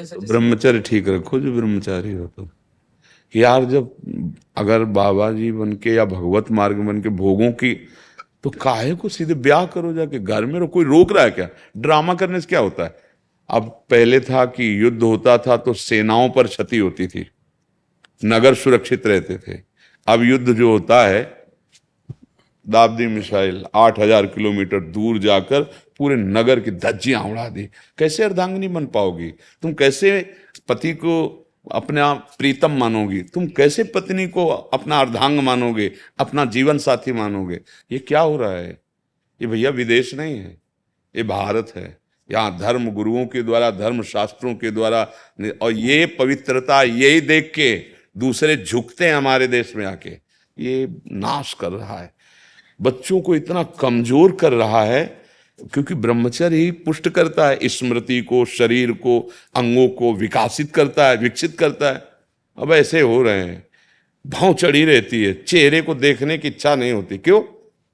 तो ब्रह्मचर्य ठीक रखो जो ब्रह्मचारी हो। तो यार जब अगर बाबा जी बन के या भगवत मार्ग बन के भोगों की, तो काहे को सीधे ब्याह करो जाके घर में रहो। कोई रोक रहा है क्या? ड्रामा करने से क्या होता है? अब पहले था कि युद्ध होता था तो सेनाओं पर क्षति होती थी, नगर सुरक्षित रहते थे। अब युद्ध जो होता है, दाबदी मिसाइल 8,000 किलोमीटर दूर जाकर पूरे नगर की धज्जियां उड़ा दी। कैसे अर्धांगिनी बन पाओगी तुम? कैसे पति को अपना प्रीतम मानोगी? तुम कैसे पत्नी को अपना अर्धांग मानोगे, अपना जीवन साथी मानोगे? ये क्या हो रहा है? ये भैया विदेश नहीं है, ये भारत है। यहाँ धर्म गुरुओं के द्वारा, धर्म शास्त्रों के द्वारा, और ये पवित्रता यही देख के दूसरे झुकते हैं हमारे देश में आके। ये नाश कर रहा है, बच्चों को इतना कमजोर कर रहा है, क्योंकि ब्रह्मचर्य ही पुष्ट करता है स्मृति को, शरीर को, अंगों को विकासित करता है, विकसित करता है। अब ऐसे हो रहे हैं, भौं चढ़ी रहती है, चेहरे को देखने की इच्छा नहीं होती। क्यों?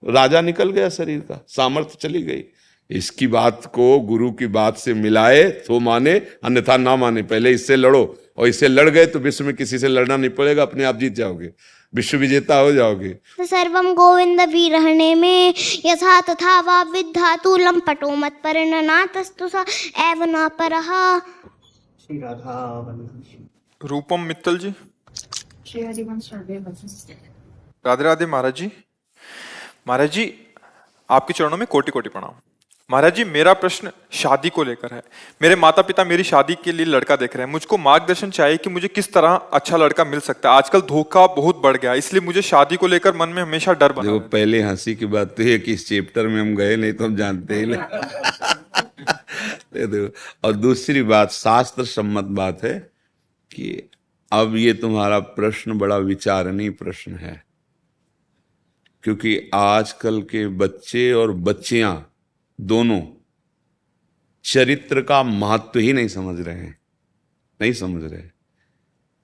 राजा निकल गया शरीर का, सामर्थ्य चली गई। इसकी बात को गुरु की बात से मिलाए तो माने, अन्यथा ना माने। पहले इससे लड़ो, और इससे लड़ गए तो विश्व में किसी से लड़ना नहीं पड़ेगा, अपने आप जीत जाओगे, विश्व विजेता हो जाओगे। सर्वं गोविंद विरहणे में यथा तथा वा विद्धातु लंपटो मत परिणनातस्तु स एव न परः। श्री राधा वल्लभ। रूपम मित्तल जी। श्री हरिवंश सर्वे भजन। राधे राधे महाराज जी। महाराज जी आपके चरणों में कोटि कोटि प्रणाम। महाराज जी मेरा प्रश्न शादी को लेकर है। मेरे माता पिता मेरी शादी के लिए लड़का देख रहे हैं। मुझको मार्गदर्शन चाहिए कि मुझे किस तरह अच्छा लड़का मिल सकता है। आजकल धोखा बहुत बढ़ गया, इसलिए मुझे शादी को लेकर मन में हमेशा डर बना देखो, रहता पहले हंसी की बात तो है कि इस चैप्टर में हम गए नहीं तो हम जानते ही नहीं। देखो, और दूसरी बात, शास्त्र सम्मत बात है कि अब ये तुम्हारा प्रश्न बड़ा विचारणीय प्रश्न है, क्योंकि आजकल के बच्चे और बच्चियां दोनों चरित्र का महत्व ही नहीं समझ रहे हैं, नहीं समझ रहे।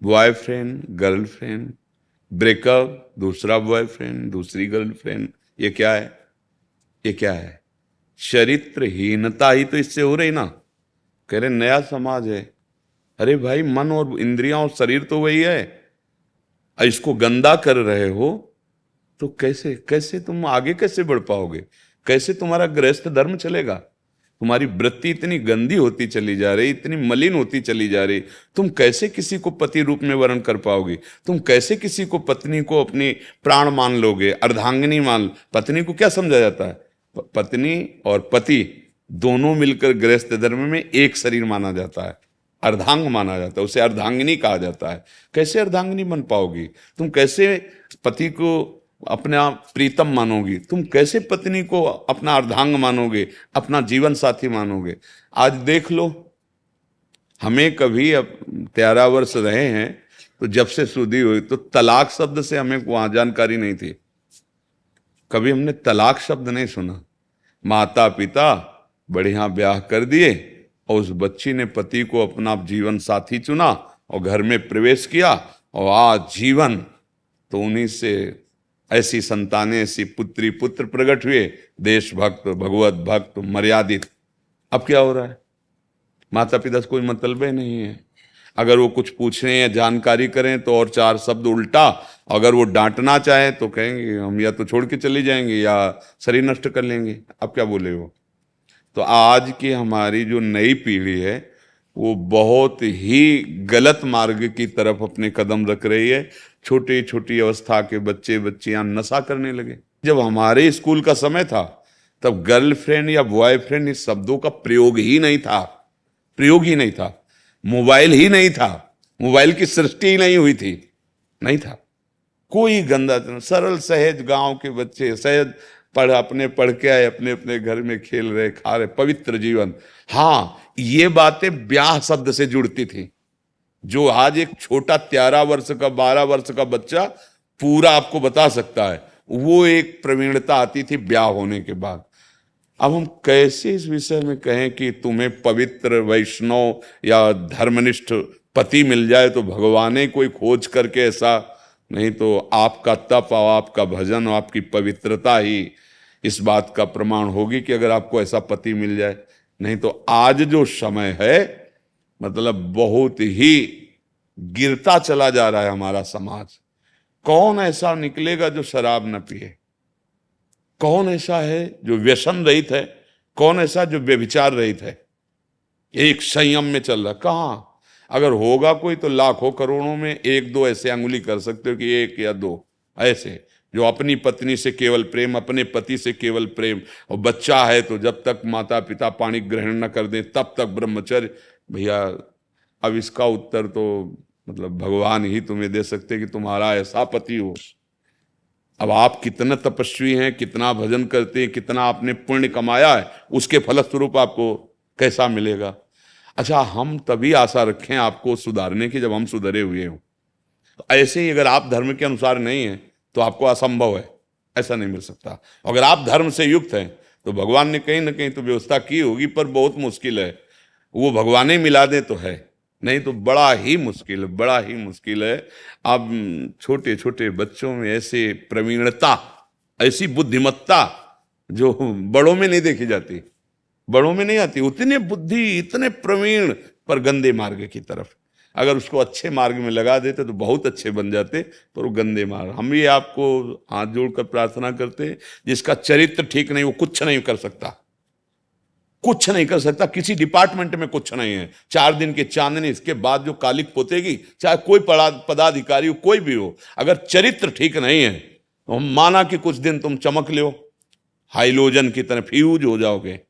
बॉयफ्रेंड गर्लफ्रेंड, ब्रेकअप, दूसरा बॉयफ्रेंड दूसरी गर्लफ्रेंड, ये क्या है? ये क्या है? चरित्रहीनता ही तो इससे हो रही ना। कह रहे नया समाज है। अरे भाई, मन और इंद्रियां और शरीर तो वही है, और इसको गंदा कर रहे हो तो कैसे कैसे तुम आगे कैसे बढ़ पाओगे? कैसे तुम्हारा गृहस्थ धर्म चलेगा? तुम्हारी वृत्ति इतनी गंदी होती चली जा रही, इतनी मलिन होती चली जा रही। तुम कैसे किसी को पति रूप में वर्ण कर पाओगे? तुम कैसे किसी को, पत्नी को अपनी प्राण मान लोगे, अर्धांगिनी मान? पत्नी को क्या समझा जाता है? पत्नी और पति दोनों मिलकर गृहस्थ धर्म में एक शरीर माना जाता है, अर्धांग माना जाता है, उसे अर्धांगिनी कहा जाता है। कैसे अर्धांगिनी बन पाओगी? तुम कैसे पति को अपना प्रीतम मानोगी? तुम कैसे पत्नी को अपना अर्धांग मानोगे, अपना जीवन साथी मानोगे? आज देख लो, हमें कभी, अब 13 वर्ष रहे हैं, तो जब से शुद्धि हुई तो तलाक शब्द से हमें वहां जानकारी नहीं थी। कभी हमने तलाक शब्द नहीं सुना। माता पिता बढ़िया ब्याह कर दिए, और उस बच्ची ने पति को अपना जीवन साथी चुना और घर में प्रवेश किया, और आज जीवन तो उन्हीं से ऐसी संतानें, ऐसी पुत्री पुत्र प्रकट हुए, देशभक्त, भगवत भक्त, मर्यादित। अब क्या हो रहा है? माता पिता से कोई मतलब ही नहीं है। अगर वो कुछ पूछें या जानकारी करें तो और 4 शब्द उल्टा। अगर वो डांटना चाहे तो कहेंगे हम या तो छोड़ के चले जाएंगे या शरीर नष्ट कर लेंगे। अब क्या बोले वो? तो आज की हमारी जो नई पीढ़ी है वो बहुत ही गलत मार्ग की तरफ अपने कदम रख रही है। छोटी छोटी अवस्था के बच्चे बच्चियां नशा करने लगे। जब हमारे स्कूल का समय था तब गर्लफ्रेंड या बॉयफ्रेंड इस शब्दों का प्रयोग ही नहीं था, प्रयोग ही नहीं था। मोबाइल ही नहीं था, मोबाइल की सृष्टि ही नहीं हुई थी, नहीं था। कोई गंदा, सरल सहज गांव के बच्चे सहज पढ़ के आए, अपने अपने घर में खेल रहे, खा रहे, पवित्र जीवन। हाँ, ये बातें ब्याह शब्द से जुड़ती थी। जो आज एक छोटा 13 वर्ष का 12 वर्ष का बच्चा पूरा आपको बता सकता है, वो एक प्रवीणता आती थी ब्याह होने के बाद। अब हम कैसे इस विषय में कहें कि तुम्हें पवित्र वैष्णव या धर्मनिष्ठ पति मिल जाए तो भगवान कोई खोज करके ऐसा? नहीं तो आपका तप और आपका भजन और आपकी पवित्रता ही इस बात का प्रमाण होगी कि अगर आपको ऐसा पति मिल जाए। नहीं तो आज जो समय है मतलब बहुत ही गिरता चला जा रहा है हमारा समाज। कौन ऐसा निकलेगा जो शराब न पिए? कौन ऐसा है जो व्यसन रहित है? कौन ऐसा जो व्यभिचार रहित है? एक संयम में चल रहा, कहाँ? अगर होगा कोई तो लाखों करोड़ों में एक दो ऐसे अंगुली कर सकते हो कि एक या दो ऐसे जो अपनी पत्नी से केवल प्रेम, अपने पति से केवल प्रेम, और बच्चा है तो जब तक माता पिता पाणी ग्रहण न कर दें तब तक ब्रह्मचर्य। भैया अब इसका उत्तर तो मतलब भगवान ही तुम्हें दे सकते कि तुम्हारा ऐसा पति हो। अब आप कितना तपस्वी हैं, कितना भजन करते हैं, कितना आपने पुण्य कमाया है, उसके फलस्वरूप आपको कैसा मिलेगा? अच्छा, हम तभी आशा रखें आपको सुधारने की जब हम सुधरे हुए हों। तो ऐसे ही अगर आप धर्म के अनुसार नहीं हैं तो आपको असंभव है, ऐसा नहीं मिल सकता। अगर आप धर्म से युक्त हैं तो भगवान ने कहीं ना कहीं तो व्यवस्था की होगी, पर बहुत मुश्किल है। वो भगवान ही मिला दे तो है, नहीं तो बड़ा ही मुश्किल, बड़ा ही मुश्किल है। अब छोटे छोटे बच्चों में ऐसे प्रवीणता, ऐसी बुद्धिमत्ता जो बड़ों में नहीं देखी जाती, बड़ों में नहीं आती। उतने बुद्धि, इतने प्रवीण, पर गंदे मार्ग की तरफ। अगर उसको अच्छे मार्ग में लगा देते तो बहुत अच्छे बन जाते, पर वो गंदे मार्ग। हम भी आपको हाथ जोड़कर प्रार्थना करते हैं, जिसका चरित्र ठीक नहीं वो कुछ नहीं कर सकता, कुछ नहीं कर सकता। किसी डिपार्टमेंट में कुछ नहीं है। 4 दिन की चांदनी, इसके बाद जो कालिक पोतेगी, चाहे कोई पदाधिकारी हो, कोई भी हो, अगर चरित्र ठीक नहीं है तो हम माना कि कुछ दिन तुम चमक लो, हाइलोजन की तरह फ्यूज हो जाओगे,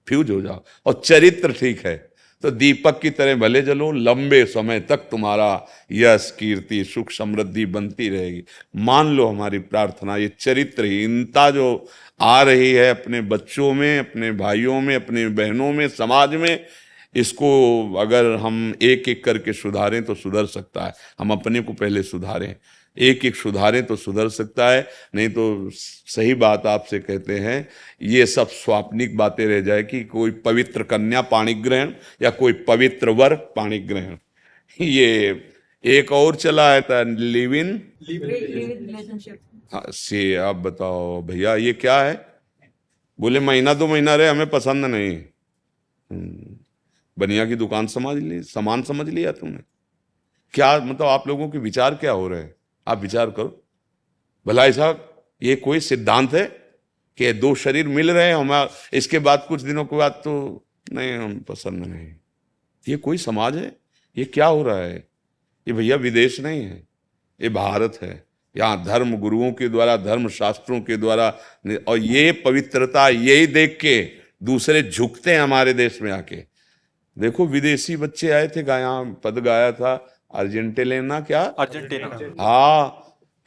फ्यूज हो जाओ। और चरित्र ठीक है तो दीपक की तरह भले जलो, लंबे समय तक तुम्हारा यश, कीर्ति, सुख, समृद्धि बनती रहेगी। मान लो हमारी प्रार्थना। ये चरित्रहीनता जो आ रही है अपने बच्चों में, अपने भाइयों में, अपनी बहनों में, समाज में, इसको अगर हम एक एक करके सुधारें तो सुधर सकता है। हम अपने को पहले सुधारें, एक एक सुधारें तो सुधर सकता है। नहीं तो सही बात आपसे कहते हैं, ये सब स्वाप्निक बातें रह जाए कि कोई पवित्र कन्या पाणी ग्रहण या कोई पवित्र वर पाणी ग्रहण। ये एक और चला है था, लिव इन रिलेशनशिप। हाँ, से आप बताओ भैया ये क्या है? बोले महीना 2 महीना रहे, हमें पसंद नहीं। बनिया की दुकान समझ ली, सामान समझ लिया तुमने? क्या मतलब आप लोगों के विचार क्या हो रहे हैं? आप विचार करो भला। ऐसा ये कोई सिद्धांत है कि 2 शरीर मिल रहे हैं हमारा, इसके बाद कुछ दिनों के बाद तो नहीं, हम पसंद नहीं? ये कोई समाज है? ये क्या हो रहा है? ये भैया विदेश नहीं है, ये भारत है। यहाँ धर्म गुरुओं के द्वारा, धर्म शास्त्रों के द्वारा, और ये पवित्रता यही देख के दूसरे झुकते हैं हमारे देश में आके। देखो विदेशी बच्चे आए थे, गाया पद गाया था अर्जेंटीना, क्या अर्जेंटीना। हाँ,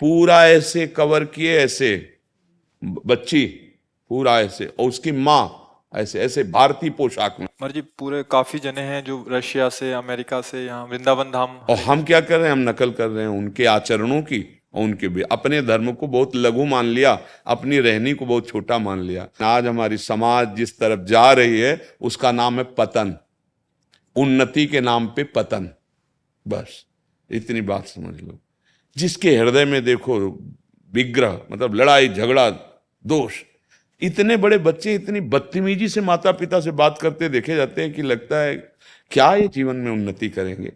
पूरा ऐसे कवर किए, ऐसे बच्ची पूरा ऐसे, और उसकी माँ ऐसे ऐसे भारतीय पोशाक में। मर जी पूरे काफी जने हैं जो रशिया से, अमेरिका से यहाँ वृंदावन धाम। और हम क्या कर रहे हैं? हम नकल कर रहे हैं उनके आचरणों की, और उनके भी अपने धर्म को बहुत लघु मान लिया, अपनी रहनी को बहुत छोटा मान लिया। आज हमारी समाज जिस तरफ जा रही है उसका नाम है पतन। उन्नति के नाम पे पतन, बस इतनी बात समझ लो। जिसके हृदय में देखो विग्रह, मतलब लड़ाई झगड़ा दोष, इतने बड़े बच्चे इतनी बदतमीजी से माता पिता से बात करते देखे जाते हैं कि लगता है क्या ये जीवन में उन्नति करेंगे।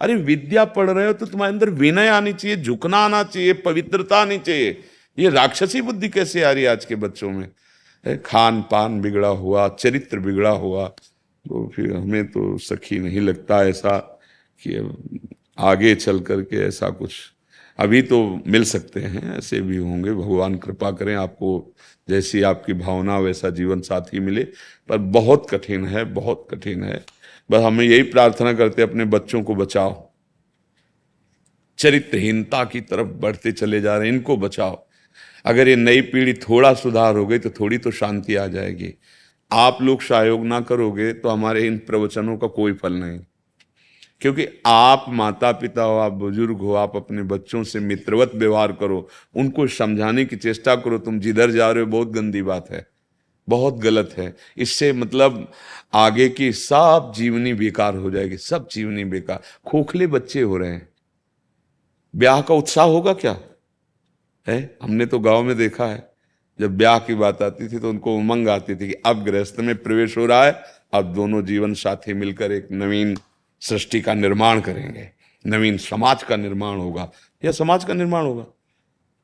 अरे विद्या पढ़ रहे हो तो तुम्हारे अंदर विनय आनी चाहिए, झुकना आना चाहिए, पवित्रता आनी चाहिए। ये राक्षसी बुद्धि कैसे आ रही है आज के बच्चों में? खान पान बिगड़ा हुआ, चरित्र बिगड़ा हुआ, तो फिर हमें तो सखी नहीं लगता ऐसा कि आगे चल करके ऐसा कुछ। अभी तो मिल सकते हैं, ऐसे भी होंगे, भगवान कृपा करें आपको जैसी आपकी भावना वैसा जीवन साथी मिले, पर बहुत कठिन है, बहुत कठिन है। बस हमें यही प्रार्थना करते अपने बच्चों को बचाओ, चरित्रहीनता की तरफ बढ़ते चले जा रहे हैं, इनको बचाओ। अगर ये नई पीढ़ी थोड़ा सुधार हो गई तो थोड़ी तो शांति आ जाएगी। आप लोग सहयोग ना करोगे तो हमारे इन प्रवचनों का कोई फल नहीं, क्योंकि आप माता पिता हो, आप बुजुर्ग हो, आप अपने बच्चों से मित्रवत व्यवहार करो, उनको समझाने की चेष्टा करो। तुम जिधर जा रहे हो बहुत गंदी बात है, बहुत गलत है। इससे मतलब आगे की सब जीवनी बेकार हो जाएगी, सब जीवनी बेकार। खोखले बच्चे हो रहे हैं, ब्याह का उत्साह होगा क्या है? हमने तो गांव में देखा है, जब ब्याह की बात आती थी तो उनको उमंग आती थी कि अब गृहस्थ में प्रवेश हो रहा है, अब दोनों जीवन साथी मिलकर एक नवीन सृष्टि का निर्माण करेंगे, नवीन समाज का निर्माण होगा, या समाज का निर्माण होगा।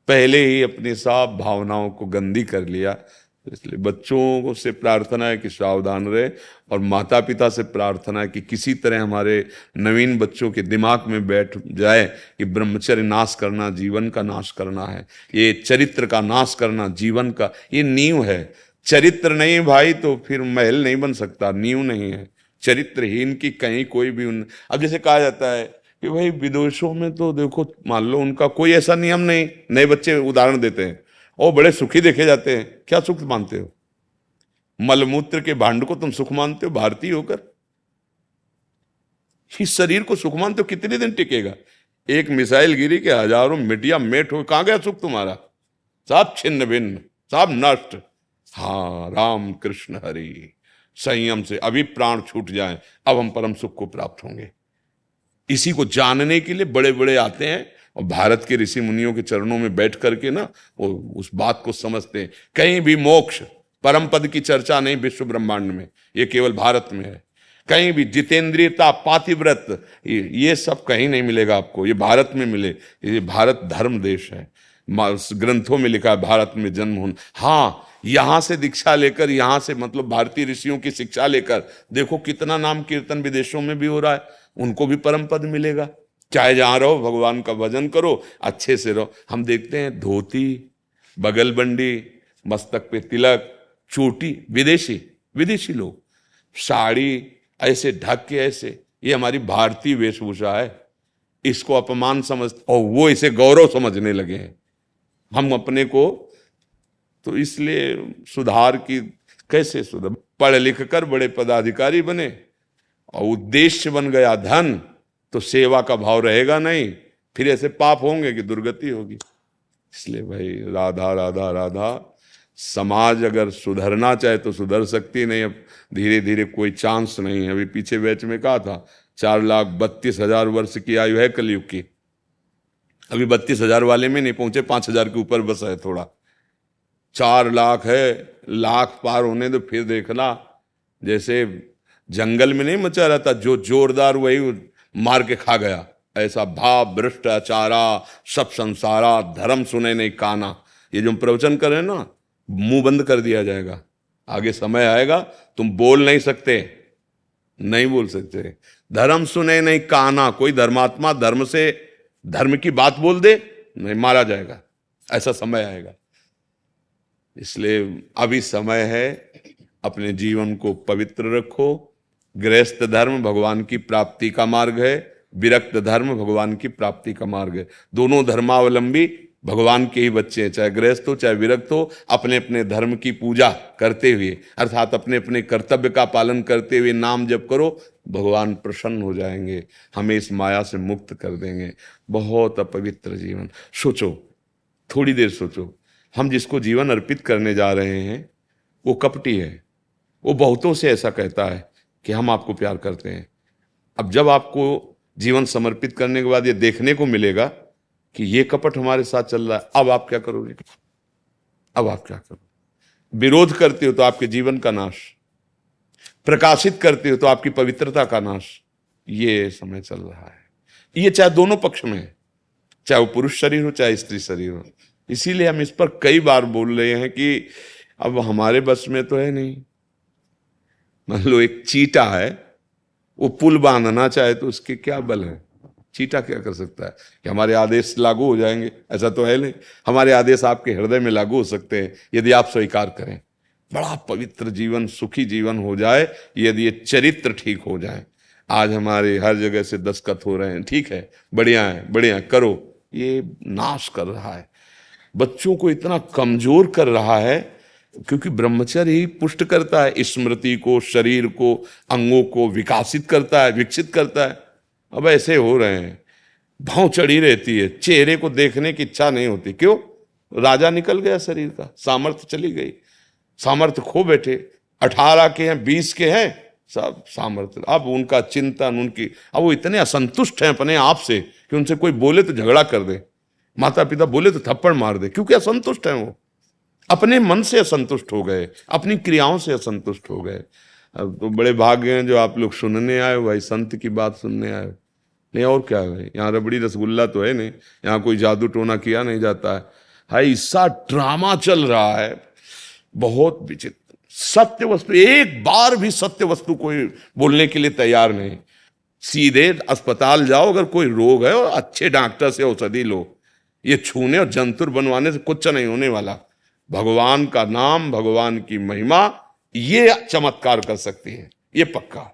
पहले ही अपनी सब भावनाओं को गंदी कर लिया। इसलिए बच्चों से प्रार्थना है कि सावधान रहे, और माता पिता से प्रार्थना है कि किसी तरह हमारे नवीन बच्चों के दिमाग में बैठ जाए कि ब्रह्मचर्य नाश करना जीवन का नाश करना है, ये चरित्र का नाश करना जीवन का, ये नींव है। चरित्र नहीं भाई तो फिर महल नहीं बन सकता, नींव नहीं है। चरित्रहीन की कहीं कोई भी अब जैसे कहा जाता है कि भाई विदेशों में तो देखो, मान लो उनका कोई ऐसा नियम नहीं, नए बच्चे उदाहरण देते हैं और बड़े सुखी देखे जाते हैं। क्या सुख मानते हो? मलमूत्र के भांड को तुम सुख मानते हो भारतीय होकर? इस शरीर को सुख मानते हो? कितने दिन टिकेगा? एक मिसाइल गिरी के हजारों मिटिया मेट हो, कहां गया सुख तुम्हारा? सब छिन्न भिन्न, सब नष्ट। हाँ, राम कृष्ण हरि, संयम से अभी प्राण छूट जाए, अब हम परम सुख को प्राप्त होंगे। इसी को जानने के लिए बड़े बड़े आते हैं और भारत के ऋषि मुनियों के चरणों में बैठ करके ना वो उस बात को समझते हैं। कहीं भी मोक्ष परम पद की चर्चा नहीं विश्व ब्रह्मांड में, ये केवल भारत में है। कहीं भी जितेंद्रियता, पातिव्रत, ये सब कहीं नहीं मिलेगा आपको, ये भारत में मिले। ये भारत धर्म देश है, ग्रंथों में लिखा है भारत में जन्म होना। हाँ, यहां से दीक्षा लेकर, यहां से मतलब भारतीय ऋषियों की शिक्षा लेकर देखो कितना नाम कीर्तन विदेशों में भी हो रहा है, उनको भी परम पद मिलेगा। चाहे जहां रहो भगवान का भजन करो, अच्छे से रहो। हम देखते हैं धोती, बगलबंडी, मस्तक पे तिलक, चोटी, विदेशी लोग साड़ी ऐसे ढक के, ऐसे, ये हमारी भारतीय वेशभूषा है। इसको अपमान समझ और वो इसे गौरव समझने लगे हैं हम अपने को। तो इसलिए सुधार की कैसे सुधार? पढ़ लिख कर बड़े पदाधिकारी बने और उद्देश्य बन गया धन, तो सेवा का भाव रहेगा नहीं, फिर ऐसे पाप होंगे कि दुर्गति होगी। इसलिए भाई राधा राधा राधा, समाज अगर सुधरना चाहे तो सुधर सकती नहीं। अब धीरे धीरे कोई चांस नहीं है। अभी पीछे बैच में कहा था 4,32,000 वर्ष की आयु है कलयुग की, अभी 32,000 वाले में नहीं पहुंचे, 5,000 के ऊपर बस है थोड़ा। 4 लाख है, लाख पार होने तो फिर देखना, जैसे जंगल में नहीं मचा रहता जो जोरदार, वही मार के खा गया। ऐसा भाव भ्रष्टाचारा सब संसारा, धर्म सुने नहीं काना। ये जो हम प्रवचन कर रहे हैं ना, मुंह बंद कर दिया जाएगा। आगे समय आएगा तुम बोल नहीं सकते, नहीं बोल सकते। धर्म सुने नहीं काना, कोई धर्मात्मा धर्म से धर्म की बात बोल दे, नहीं, मारा जाएगा। ऐसा समय आएगा। इसलिए अभी समय है, अपने जीवन को पवित्र रखो। गृहस्थ धर्म भगवान की प्राप्ति का मार्ग है, विरक्त धर्म भगवान की प्राप्ति का मार्ग है। दोनों धर्मावलंबी भगवान के ही बच्चे हैं, चाहे गृहस्थ हो चाहे विरक्त हो। अपने अपने धर्म की पूजा करते हुए, अर्थात अपने अपने कर्तव्य का पालन करते हुए नाम जप करो, भगवान प्रसन्न हो जाएंगे, हमें इस माया से मुक्त कर देंगे। बहुत अपवित्र जीवन। सोचो, थोड़ी देर सोचो, हम जिसको जीवन अर्पित करने जा रहे हैं वो कपटी है। वो बहुतों से ऐसा कहता है कि हम आपको प्यार करते हैं। अब जब आपको जीवन समर्पित करने के बाद ये देखने को मिलेगा कि ये कपट हमारे साथ चल रहा है, अब आप क्या करोगे? अब आप क्या करोगे? विरोध करते हो तो आपके जीवन का नाश, प्रकाशित करते हो तो आपकी पवित्रता का नाश। ये समय चल रहा है। ये चाहे दोनों पक्ष में है, चाहे वो पुरुष शरीर हो चाहे स्त्री शरीर हो। इसीलिए हम इस पर कई बार बोल रहे हैं कि अब हमारे बस में तो है नहीं। मान लो एक चीटा है, वो पुल बांधना चाहे तो उसके क्या बल है? चीटा क्या कर सकता है कि हमारे आदेश लागू हो जाएंगे? ऐसा तो है नहीं। हमारे आदेश आपके हृदय में लागू हो सकते हैं यदि आप स्वीकार करें। बड़ा पवित्र जीवन, सुखी जीवन हो जाए यदि ये चरित्र ठीक हो जाए। आज हमारे हर जगह से दस्तखत हो रहे हैं, ठीक है, बढ़िया है, बढ़िया करो, ये नाश कर रहा है, बच्चों को इतना कमजोर कर रहा है। क्योंकि ब्रह्मचर्य ही पुष्ट करता है, स्मृति को, शरीर को, अंगों को विकासित करता है, विकसित करता है। अब ऐसे हो रहे हैं, भाव चढ़ी रहती है, चेहरे को देखने की इच्छा नहीं होती। क्यों? राजा निकल गया शरीर का, सामर्थ्य चली गई, सामर्थ्य खो बैठे। 18 के हैं, 20 के हैं, सब सामर्थ्य। अब उनका चिंतन, उनकी, अब वो इतने असंतुष्ट हैं अपने आप से कि उनसे कोई बोले तो झगड़ा कर दे, माता पिता बोले तो थप्पड़ मार दे, क्योंकि असंतुष्ट हैं। वो अपने मन से असंतुष्ट हो गए, अपनी क्रियाओं से असंतुष्ट हो गए। अब तो बड़े भाग्य हैं जो आप लोग सुनने आए हो भाई, संत की बात सुनने आए हो। नहीं और क्या है, यहाँ रबड़ी रसगुल्ला तो है नहीं, यहाँ कोई जादू टोना किया नहीं जाता है। हाय ऐसा ड्रामा चल रहा है, बहुत विचित्र। सत्य वस्तु, एक बार भी सत्य वस्तु कोई बोलने के लिए तैयार नहीं। सीधे अस्पताल जाओ, अगर कोई रोग है और अच्छे डॉक्टर से औषधि लो। ये छूने और जंतुर बनवाने से कुछ नहीं होने वाला। भगवान का नाम, भगवान की महिमा, ये चमत्कार कर सकती है, ये पक्का।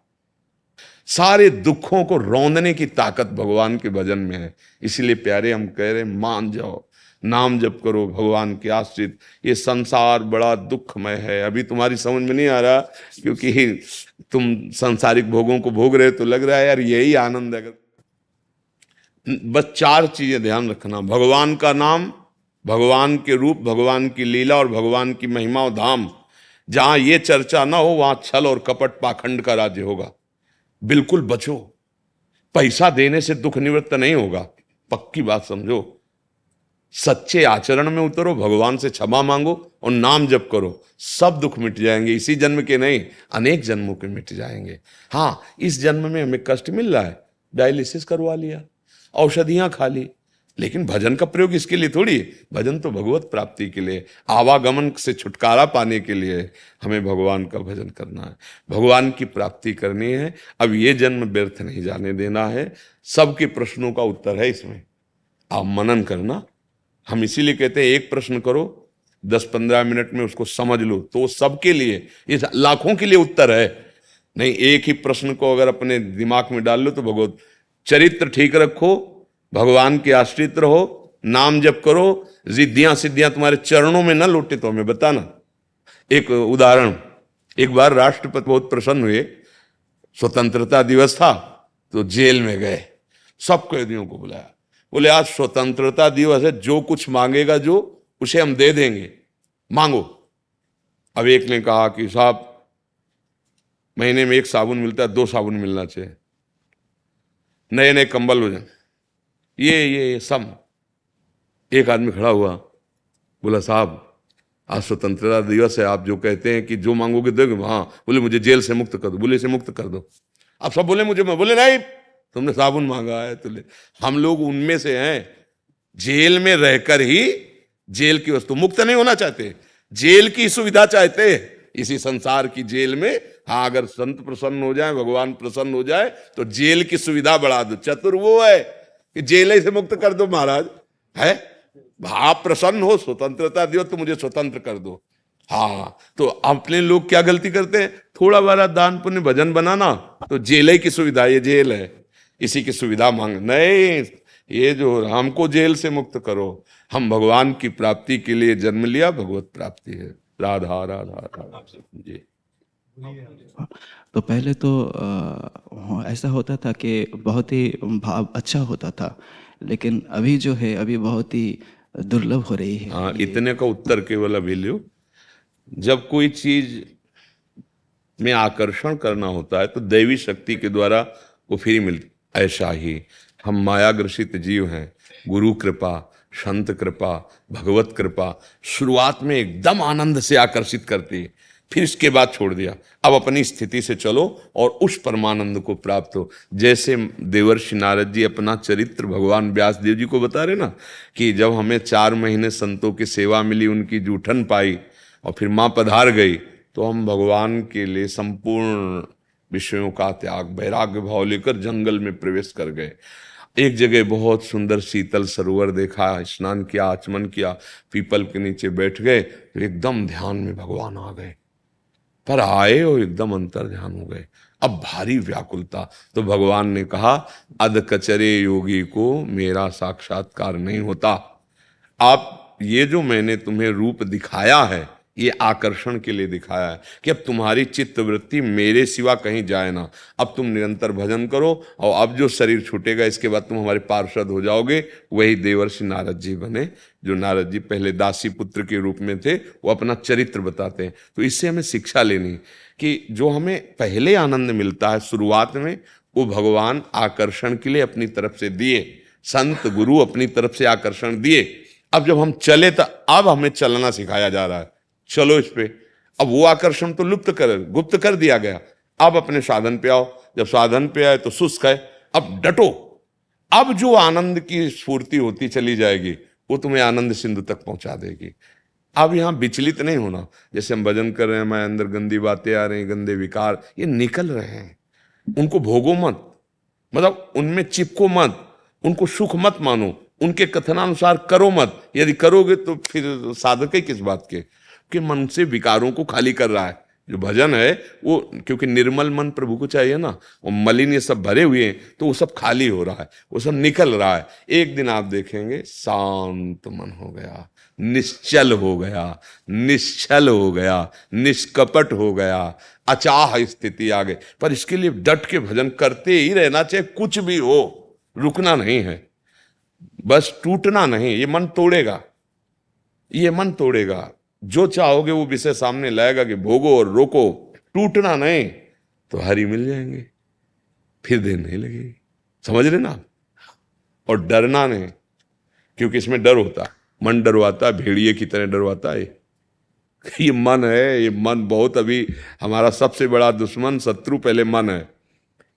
सारे दुखों को रौंदने की ताकत भगवान के भजन में है। इसलिए प्यारे हम कह रहे मान जाओ, नाम जप करो, भगवान के आश्रित। ये संसार बड़ा दुखमय है। अभी तुम्हारी समझ में नहीं आ रहा क्योंकि तुम सांसारिक भोगों को भोग रहे, तो लग रहा है यार यही आनंद है। बस 4 चीजें ध्यान रखना: भगवान का नाम, भगवान के रूप, भगवान की लीला और भगवान की महिमा और धाम। जहां ये चर्चा ना हो वहां छल और कपट पाखंड का राज्य होगा। बिल्कुल बचो। पैसा देने से दुख निवृत्त नहीं होगा, पक्की बात समझो। सच्चे आचरण में उतरो, भगवान से क्षमा मांगो और नाम जप करो, सब दुख मिट जाएंगे। इसी जन्म के नहीं, अनेक जन्मों के मिट जाएंगे। हाँ, इस जन्म में हमें कष्ट मिल रहा है, डायलिसिस करवा लिया, औषधियां खा ली, लेकिन भजन का प्रयोग इसके लिए थोड़ी। भजन तो भगवत प्राप्ति के लिए, आवागमन से छुटकारा पाने के लिए हमें भगवान का भजन करना है, भगवान की प्राप्ति करनी है। अब ये जन्म व्यर्थ नहीं जाने देना है। सबके प्रश्नों का उत्तर है इसमें, आप मनन करना। हम इसीलिए कहते हैं एक प्रश्न करो, 10-15 मिनट में उसको समझ लो, तो सबके लिए, इस लाखों के लिए उत्तर है। नहीं, एक ही प्रश्न को अगर अपने दिमाग में डाल लो तो भगवत चरित्र ठीक रखो, भगवान के आश्रित रहो, नाम जप करो, रिद्धियां सिद्धियां तुम्हारे चरणों में न लौटे तो हमें बताना। एक उदाहरण, एक बार राष्ट्रपति बहुत प्रसन्न हुए, स्वतंत्रता दिवस था तो जेल में गए, सब कैदियों को बुलाया, बोले आज स्वतंत्रता दिवस है, जो कुछ मांगेगा जो उसे हम दे देंगे, मांगो। अब एक ने कहा कि साहब महीने में 1 साबुन मिलता है, 2 साबुन मिलना चाहिए, नए नए कंबल हो जाए, ये सब। एक आदमी खड़ा हुआ, बोला साहब आज स्वतंत्रता दिवस है, आप जो कहते हैं कि जो मांगोगे दोगे। हाँ, बोले मुझे जेल से मुक्त कर दो। बोले से मुक्त कर दो। अब सब बोले मुझे, बोले नहीं तुमने साबुन मांगा है तो ले। हम लोग उनमें से हैं, जेल में रहकर ही जेल की वस्तु, मुक्त नहीं होना चाहते, जेल की सुविधा चाहते। इसी संसार की जेल में, हाँ अगर संत प्रसन्न हो जाए, भगवान प्रसन्न हो जाए तो जेल की सुविधा बढ़ा दो। चतुर वो है कि जेल से मुक्त कर दो महाराज, है आप प्रसन्न हो, स्वतंत्रता दियो तो मुझे स्वतंत्र कर दो। हाँ, तो अपने लोग क्या गलती करते हैं, थोड़ा बड़ा दान पुण्य भजन बनाना तो जेल की सुविधा, ये जेल है इसी की सुविधा मांग। नहीं, ये जो हमको जेल से मुक्त करो, हम भगवान की प्राप्ति के लिए जन्म लिया, भगवत प्राप्ति है। राधा राधा राधा जी। तो पहले तो ऐसा होता था कि बहुत ही भाव अच्छा होता था, लेकिन अभी जो है अभी बहुत ही दुर्लभ हो रही है। हाँ, इतने का उत्तर केवल अभी लो। जब कोई चीज में आकर्षण करना होता है तो दैवी शक्ति के द्वारा वो फ्री मिलती। ऐसा ही हम मायाग्रसित जीव हैं, गुरु कृपा, संत कृपा, भगवत कृपा शुरुआत में एकदम आनंद से आकर्षित करती है, फिर इसके बाद छोड़ दिया। अब अपनी स्थिति से चलो और उस परमानंद को प्राप्त हो। जैसे देवर्षि नारद जी अपना चरित्र भगवान व्यास देव जी को बता रहे ना, कि जब हमें 4 महीने संतों की सेवा मिली, उनकी जूठन पाई और फिर माँ पधार गई, तो हम भगवान के लिए संपूर्ण विषयों का त्याग, वैराग्य भाव लेकर जंगल में प्रवेश कर गए। एक जगह बहुत सुंदर शीतल सरोवर देखा, स्नान किया, आचमन किया, पीपल के नीचे बैठ गए, तो एकदम ध्यान में भगवान आ गए। पर आए और एकदम अंतर ध्यान हो गए। अब भारी व्याकुलता, तो भगवान ने कहा अध कचरे योगी को मेरा साक्षात्कार नहीं होता। आप ये जो मैंने तुम्हें रूप दिखाया है, ये आकर्षण के लिए दिखाया है कि अब तुम्हारी चित्त वृत्ति मेरे सिवा कहीं जाए ना। अब तुम निरंतर भजन करो, और अब जो शरीर छूटेगा इसके बाद तुम हमारे पार्षद हो जाओगे। वही देवर्षि नारद जी बने, जो नारद जी पहले दासी पुत्र के रूप में थे, वो अपना चरित्र बताते हैं। तो इससे हमें शिक्षा लेनी कि जो हमें पहले आनंद मिलता है शुरुआत में, वो भगवान आकर्षण के लिए अपनी तरफ से दिए, संत गुरु अपनी तरफ से आकर्षण दिए। अब जब हम चले तो अब हमें चलना सिखाया जा रहा है, चलो इस पे। अब वो आकर्षण तो गुप्त कर दिया गया, अब अपने साधन पे आओ, जब साधन पे आए तो शुष्क है, अब डटो। अब जो आनंद की स्फूर्ति होती चली जाएगी वो तुम्हें आनंद सिंधु तक पहुंचा देगी। अब यहां विचलित नहीं होना। जैसे हम भजन कर रहे हैं, हमारे अंदर गंदी बातें आ रही हैं, गंदे विकार ये निकल रहे हैं, उनको भोगो मत, मतलब उनमें चिपको मत, उनको सुख मत मानो, उनके कथनानुसार करो मत। यदि करोगे तो फिर साधक है किस बात के, कि मन से विकारों को खाली कर रहा है। जो भजन है वो, क्योंकि निर्मल मन प्रभु को चाहिए ना, वो मलिन ये सब भरे हुए हैं तो वो सब खाली हो रहा है, वो सब निकल रहा है। एक दिन आप देखेंगे शांत मन हो गया, निश्चल हो गया, निश्चल हो गया, निष्कपट हो गया, अचाह स्थिति आ गई। पर इसके लिए डट के भजन करते ही रहना चाहिए, कुछ भी हो, रुकना नहीं है, बस टूटना नहीं। ये मन तोड़ेगा, ये मन तोड़ेगा। जो चाहोगे वो विषय सामने लाएगा कि भोगो और रोको, टूटना नहीं तो हरि मिल जाएंगे, फिर देर नहीं लगेगी। समझ रहे ना आप? और डरना नहीं, क्योंकि इसमें डर होता, मन डरवाता, भेड़िए की तरह डरवाता है। ये मन है, ये मन बहुत अभी हमारा सबसे बड़ा दुश्मन शत्रु पहले मन है।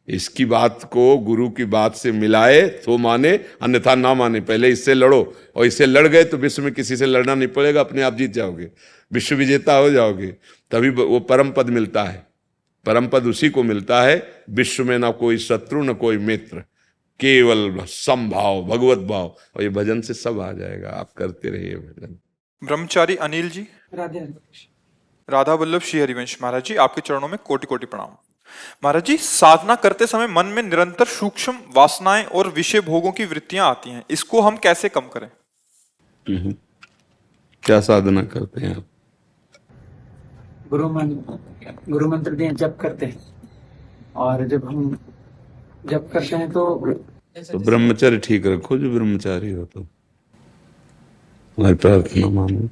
इसकी बात को गुरु की बात से मिलाए तो माने, अन्यथा ना माने। पहले इससे लड़ो, और इससे लड़ गए तो विश्व में किसी से लड़ना नहीं पड़ेगा, अपने आप जीत जाओगे, विश्व विजेता हो जाओगे। तभी वो परम पद मिलता है। परम पद उसी को मिलता है, विश्व में ना कोई शत्रु न कोई मित्र, केवल समभाव, भगवत भाव। और ये भजन से सब आ जाएगा, आप करते रहिए भजन। ब्रह्मचारी अनिल जी, राधे राधा वल्लभ श्री हरिवंश महाराज जी, आपके चरणों में कोटि कोटि प्रणाम। महाराज जी, साधना करते समय मन में निरंतर सूक्ष्म वासनाएं और विषय भोगों की वृत्तियां आती हैं, इसको हम कैसे कम करें? क्या साधना करते हैं आप? गुरु मंत्र दिए जप करते हैं, और जब हम जप करते हैं तो ब्रह्मचर्य ठीक रखो, जो ब्रह्मचारी हो तो हमारी प्रार्थना मानो।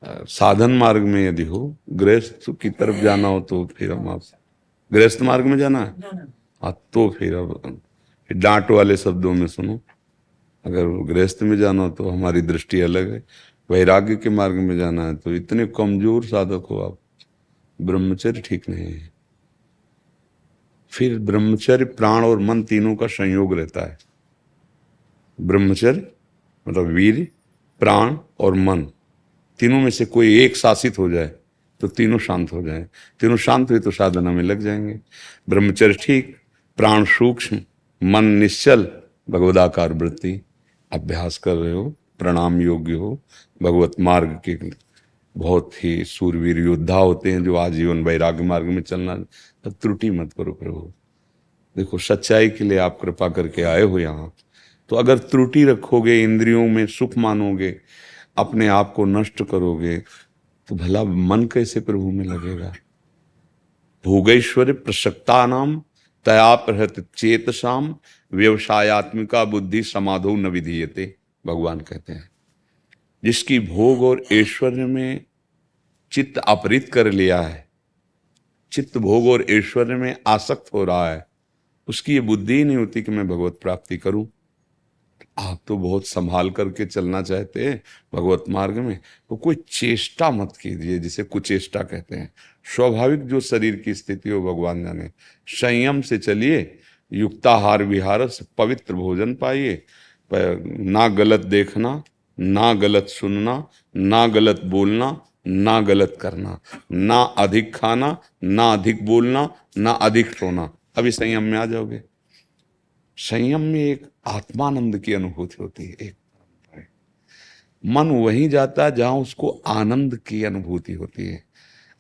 साधन मार्ग में यदि हो, गृहस्थ की तरफ जाना हो तो फिर हम आप गृहस्थ मार्ग में जाना है, हाँ तो फिर अब डांट वाले शब्दों में सुनो। अगर गृहस्थ में जाना हो तो हमारी दृष्टि अलग है, वैराग्य के मार्ग में जाना है तो इतने कमजोर साधक हो आप, ब्रह्मचर्य ठीक नहीं है। फिर ब्रह्मचर्य प्राण और मन तीनों का संयोग रहता है। ब्रह्मचर्य मतलब वीर, प्राण और मन, तीनों में से कोई एक शासित हो जाए तो तीनों शांत हो जाए। तीनों शांत हुए तो साधना में लग जाएंगे। ब्रह्मचर्य ठीक, प्राण सूक्ष्म, मन निश्चल, भगवदाकार वृत्ति, अभ्यास कर रहे हो, प्रणाम योग्य हो। भगवत मार्ग के बहुत ही सूरवीर योद्धा होते हैं जो आजीवन वैराग्य मार्ग में चलना। तब त्रुटि मत करो प्रभु। देखो सच्चाई के लिए आप कृपा करके आए हो यहाँ, तो अगर त्रुटि रखोगे, इंद्रियों में सुख मानोगे, अपने आप को नष्ट करोगे, तो भला मन कैसे प्रभु में लगेगा। भोगैश्वर्य प्रसक्ता नाम तया प्रहत चेतसाम व्यवसायत्मिका बुद्धि समाधो न विधीयते, भगवान कहते हैं। जिसकी भोग और ऐश्वर्य में चित्त अपहृत कर लिया है, चित्त भोग और ऐश्वर्य में आसक्त हो रहा है, उसकी ये बुद्धि ही नहीं होती कि मैं भगवत प्राप्ति करूं। आप तो बहुत संभाल करके चलना चाहते हैं भगवत मार्ग में, तो कोई चेष्टा मत कीजिए, जिसे कुचेष्टा कहते हैं। स्वाभाविक जो शरीर की स्थिति हो भगवान जाने, संयम से चलिए, युक्ताहार विहार से पवित्र भोजन पाइए, ना गलत देखना, ना गलत सुनना, ना गलत बोलना, ना गलत करना, ना अधिक खाना, ना अधिक बोलना, ना अधिक सोना। अभी संयम में आ जाओगे। संयम में एक आत्मानंद की अनुभूति होती है। एक मन वहीं जाता है जहां उसको आनंद की अनुभूति होती है।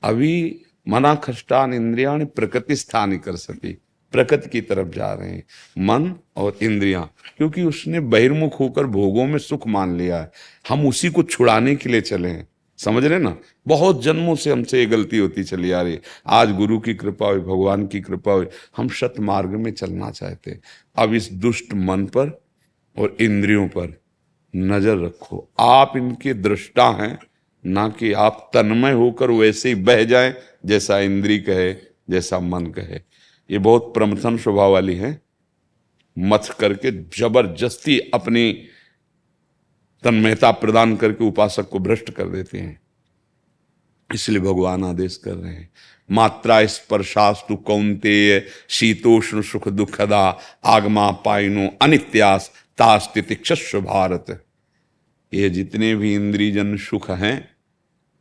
अभी मना खष्टान इंद्रियाण प्रकृति स्थान कर सकी, प्रकृति की तरफ जा रहे हैं मन और इंद्रियां, क्योंकि उसने बहिर्मुख होकर भोगों में सुख मान लिया है। हम उसी को छुड़ाने के लिए चले हैं, समझ रहे ना। बहुत जन्मों से हमसे ये गलती होती चली आ रही। आज गुरु की कृपा हुई, भगवान की कृपा हुई, हम सत मार्ग में चलना चाहते। अब इस दुष्ट मन पर और इंद्रियों पर नजर रखो। आप इनके दृष्टा हैं, ना कि आप तन्मय होकर वैसे ही बह जाएं जैसा इंद्री कहे, जैसा मन कहे। ये बहुत प्रमथन स्वभाव वाली हैं, मथ करके जबरदस्ती अपनी तन्मयता प्रदान करके उपासक को भ्रष्ट कर देते हैं। इसलिए भगवान आदेश कर रहे हैं, मात्रा स्पर्शास्तु कौन्तेय शीतोष्ण सुख दुखदा आगमा पाइनो अनित्यास तास्तितिक्षस्व भारत। ये जितने भी इंद्रियजन सुख हैं,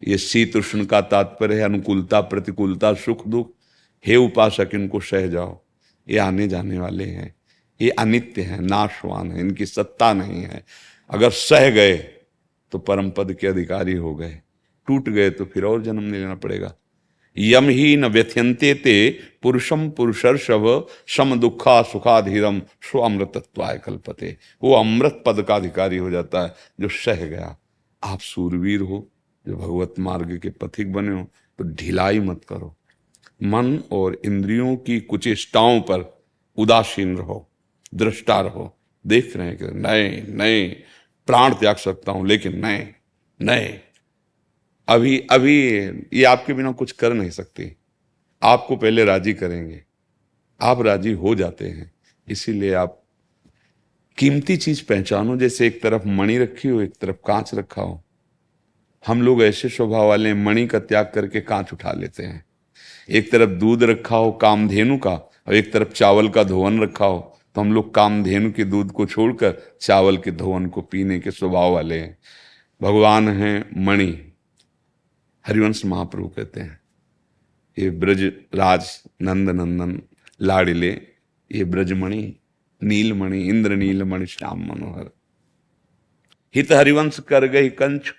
ये शीत उष्ण का तात्पर्य है अनुकूलता प्रतिकूलता सुख दुख। हे उपासक, इनको सह जाओ, ये आने जाने वाले हैं, ये अनित्य हैं, नाशवान हैं, इनकी सत्ता नहीं है। अगर सह गए तो परम पद के अधिकारी हो गए, टूट गए तो फिर और जन्म नहीं लेना पड़ेगा। यम ही न व्यथ्यंते ते पुरुषम पुरुषर्षभ सम दुखा सुखाधीरम स्व अमृतत्वाय कल्पते। वो अमृत पद का अधिकारी हो जाता है जो सह गया। आप सूरवीर हो, जो भगवत मार्ग के पथिक बने हो, तो ढिलाई मत करो। मन और इंद्रियों की कुचेष्टाओं पर उदासीन रहो, दृष्टा रहो। देख रहे हैं कि नहीं नहीं, प्राण त्याग सकता हूं, लेकिन नहीं नहीं, अभी अभी ये आपके बिना कुछ कर नहीं सकती। आपको पहले राजी करेंगे, आप राजी हो जाते हैं। इसीलिए आप कीमती चीज पहचानो। जैसे एक तरफ मणि रखी हो, एक तरफ कांच रखा हो। हम लोग ऐसे स्वभाव वाले हैं, मणि का त्याग करके कांच उठा लेते हैं। एक तरफ दूध रखा हो कामधेनु का, और एक तरफ चावल का धोवन रखा हो, तो हम लोग कामधेनु के दूध को छोड़कर चावल के धोवन को पीने के स्वभाव वाले हैं। भगवान हैं मणि। हरिवंश महाप्रभु कहते हैं, ये ब्रज राज नंद नंदन लाडिले, ये ब्रजमणि नीलमणि इंद्र नीलमणि श्याम मनोहर। हित हरिवंश कर गई कंच।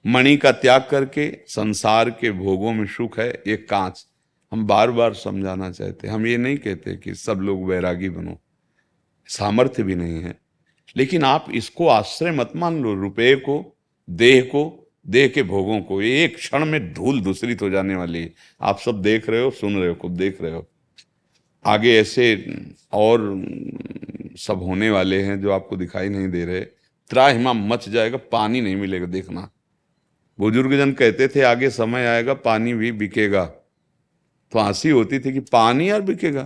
मणि का त्याग करके संसार के भोगों में सुख है, ये कांच। हम बार बार समझाना चाहते, हम ये नहीं कहते कि सब लोग वैरागी बनो, सामर्थ्य भी नहीं है, लेकिन आप इसको आश्रय मत मान लो। रुपये को, देह को, देह के भोगों को, ये एक क्षण में धूल दूसरित हो जाने वाली है। आप सब देख रहे हो, सुन रहे हो, खुद देख रहे हो। आगे ऐसे और सब होने वाले हैं जो आपको दिखाई नहीं दे रहे। त्राहिमा मच जाएगा, पानी नहीं मिलेगा। देखना, बुजुर्ग जन कहते थे आगे समय आएगा पानी भी बिकेगा, तो हंसी होती थी कि पानी यार बिकेगा।